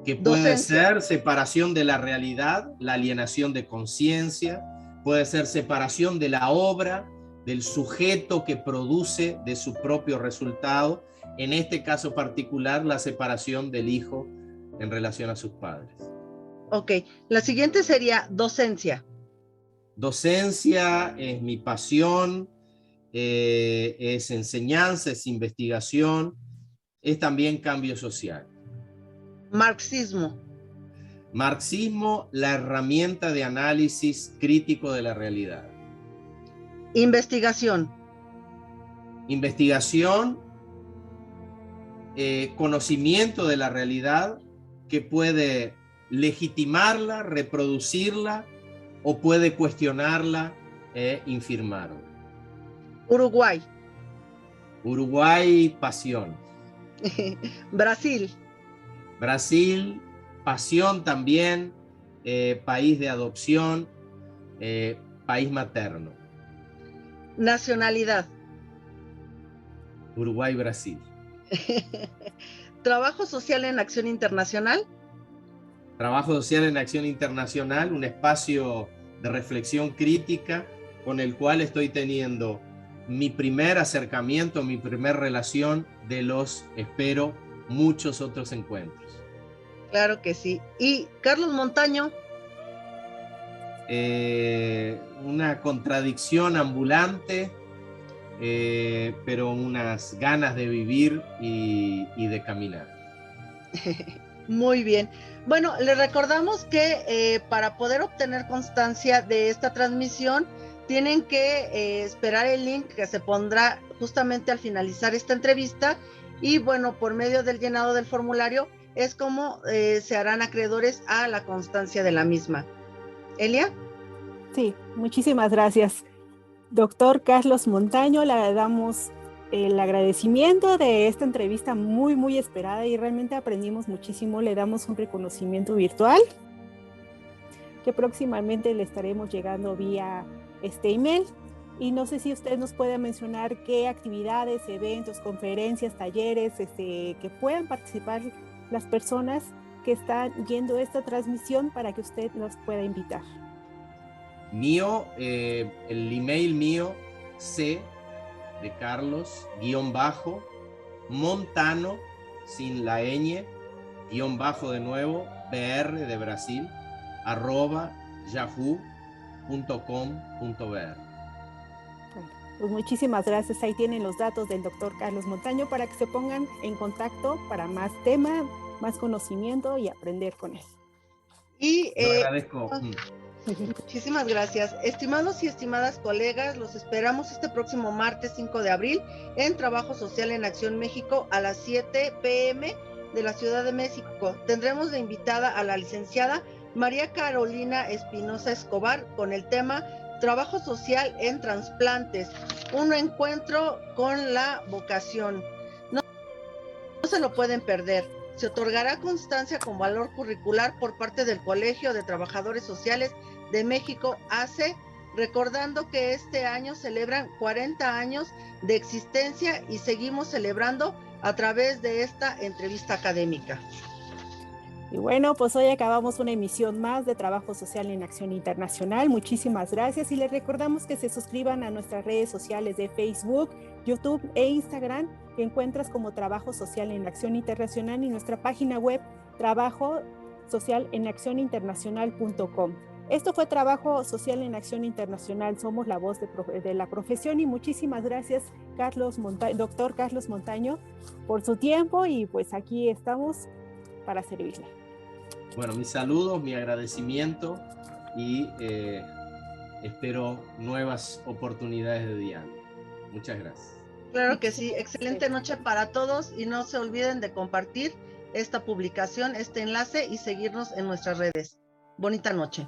[SPEAKER 3] que puede
[SPEAKER 1] Docencia.
[SPEAKER 3] ser separación de la realidad, la alienación de conciencia, puede ser separación de la obra, del sujeto que produce de su propio resultado, en este caso particular, la separación del hijo en relación a sus padres.
[SPEAKER 1] Ok, la siguiente sería docencia.
[SPEAKER 3] Docencia es mi pasión, es enseñanza, es investigación, es también cambio social.
[SPEAKER 1] Marxismo.
[SPEAKER 3] Marxismo, la herramienta de análisis crítico de la realidad.
[SPEAKER 1] Investigación.
[SPEAKER 3] Investigación, conocimiento de la realidad que puede legitimarla, reproducirla o puede cuestionarla e infirmarla.
[SPEAKER 1] Uruguay.
[SPEAKER 3] Uruguay, pasión.
[SPEAKER 1] Brasil.
[SPEAKER 3] Brasil, pasión también, país de adopción, país materno.
[SPEAKER 1] Nacionalidad.
[SPEAKER 3] Uruguay, Brasil.
[SPEAKER 1] Trabajo social en acción internacional.
[SPEAKER 3] Trabajo social en acción internacional, un espacio de reflexión crítica con el cual estoy teniendo mi primer acercamiento, mi primer relación de los, espero, muchos otros encuentros.
[SPEAKER 1] Claro que sí. Y Carlos Montaño.
[SPEAKER 3] Una contradicción ambulante, pero unas ganas de vivir y de caminar.
[SPEAKER 1] Muy bien. Bueno, le recordamos que para poder obtener constancia de esta transmisión, tienen que esperar el link que se pondrá justamente al finalizar esta entrevista y bueno, por medio del llenado del formulario es como se harán acreedores a la constancia de la misma. Elia.
[SPEAKER 2] Sí, muchísimas gracias. Doctor Carlos Montaño, le damos el agradecimiento de esta entrevista muy esperada y realmente aprendimos muchísimo. Le damos un reconocimiento virtual que próximamente le estaremos llegando vía este email. Y no sé si usted nos puede mencionar qué actividades, eventos, conferencias, talleres que puedan participar las personas que están viendo esta transmisión para que usted nos pueda invitar.
[SPEAKER 3] Mío, el email mío, C de Carlos, _ Montano, sin la ñ, _ de nuevo, BR de Brasil, @yahoo.com.br.
[SPEAKER 2] Pues muchísimas gracias. Ahí tienen los datos del doctor Carlos Montaño para que se pongan en contacto para más tema, más conocimiento y aprender con él.
[SPEAKER 1] Y
[SPEAKER 3] yo agradezco.
[SPEAKER 1] Muchísimas gracias. Estimados y estimadas colegas, los esperamos este próximo martes 5 de abril en Trabajo Social en Acción México a las 7 p.m. de la Ciudad de México. Tendremos de invitada a la licenciada María Carolina Espinosa Escobar con el tema Trabajo Social en Trasplantes, un encuentro con la vocación. No se lo pueden perder. Se otorgará constancia con valor curricular por parte del Colegio de Trabajadores Sociales de México, ACE, recordando que este año celebran 40 años de existencia y seguimos celebrando a través de esta entrevista académica.
[SPEAKER 2] Y bueno, pues hoy acabamos una emisión más de Trabajo Social en Acción Internacional. Muchísimas gracias y les recordamos que se suscriban a nuestras redes sociales de Facebook, YouTube e Instagram, que encuentras como Trabajo Social en Acción Internacional, y nuestra página web trabajosocialenaccioninternacional.com. Esto fue Trabajo Social en Acción Internacional. Somos la voz de la profesión y muchísimas gracias, doctor Carlos Montaño, por su tiempo y pues aquí estamos para servirle.
[SPEAKER 3] Bueno, mis saludos, mi agradecimiento y espero nuevas oportunidades de diálogo. Muchas gracias.
[SPEAKER 1] Claro que sí, excelente noche para todos y no se olviden de compartir esta publicación, este enlace y seguirnos en nuestras redes. Bonita noche.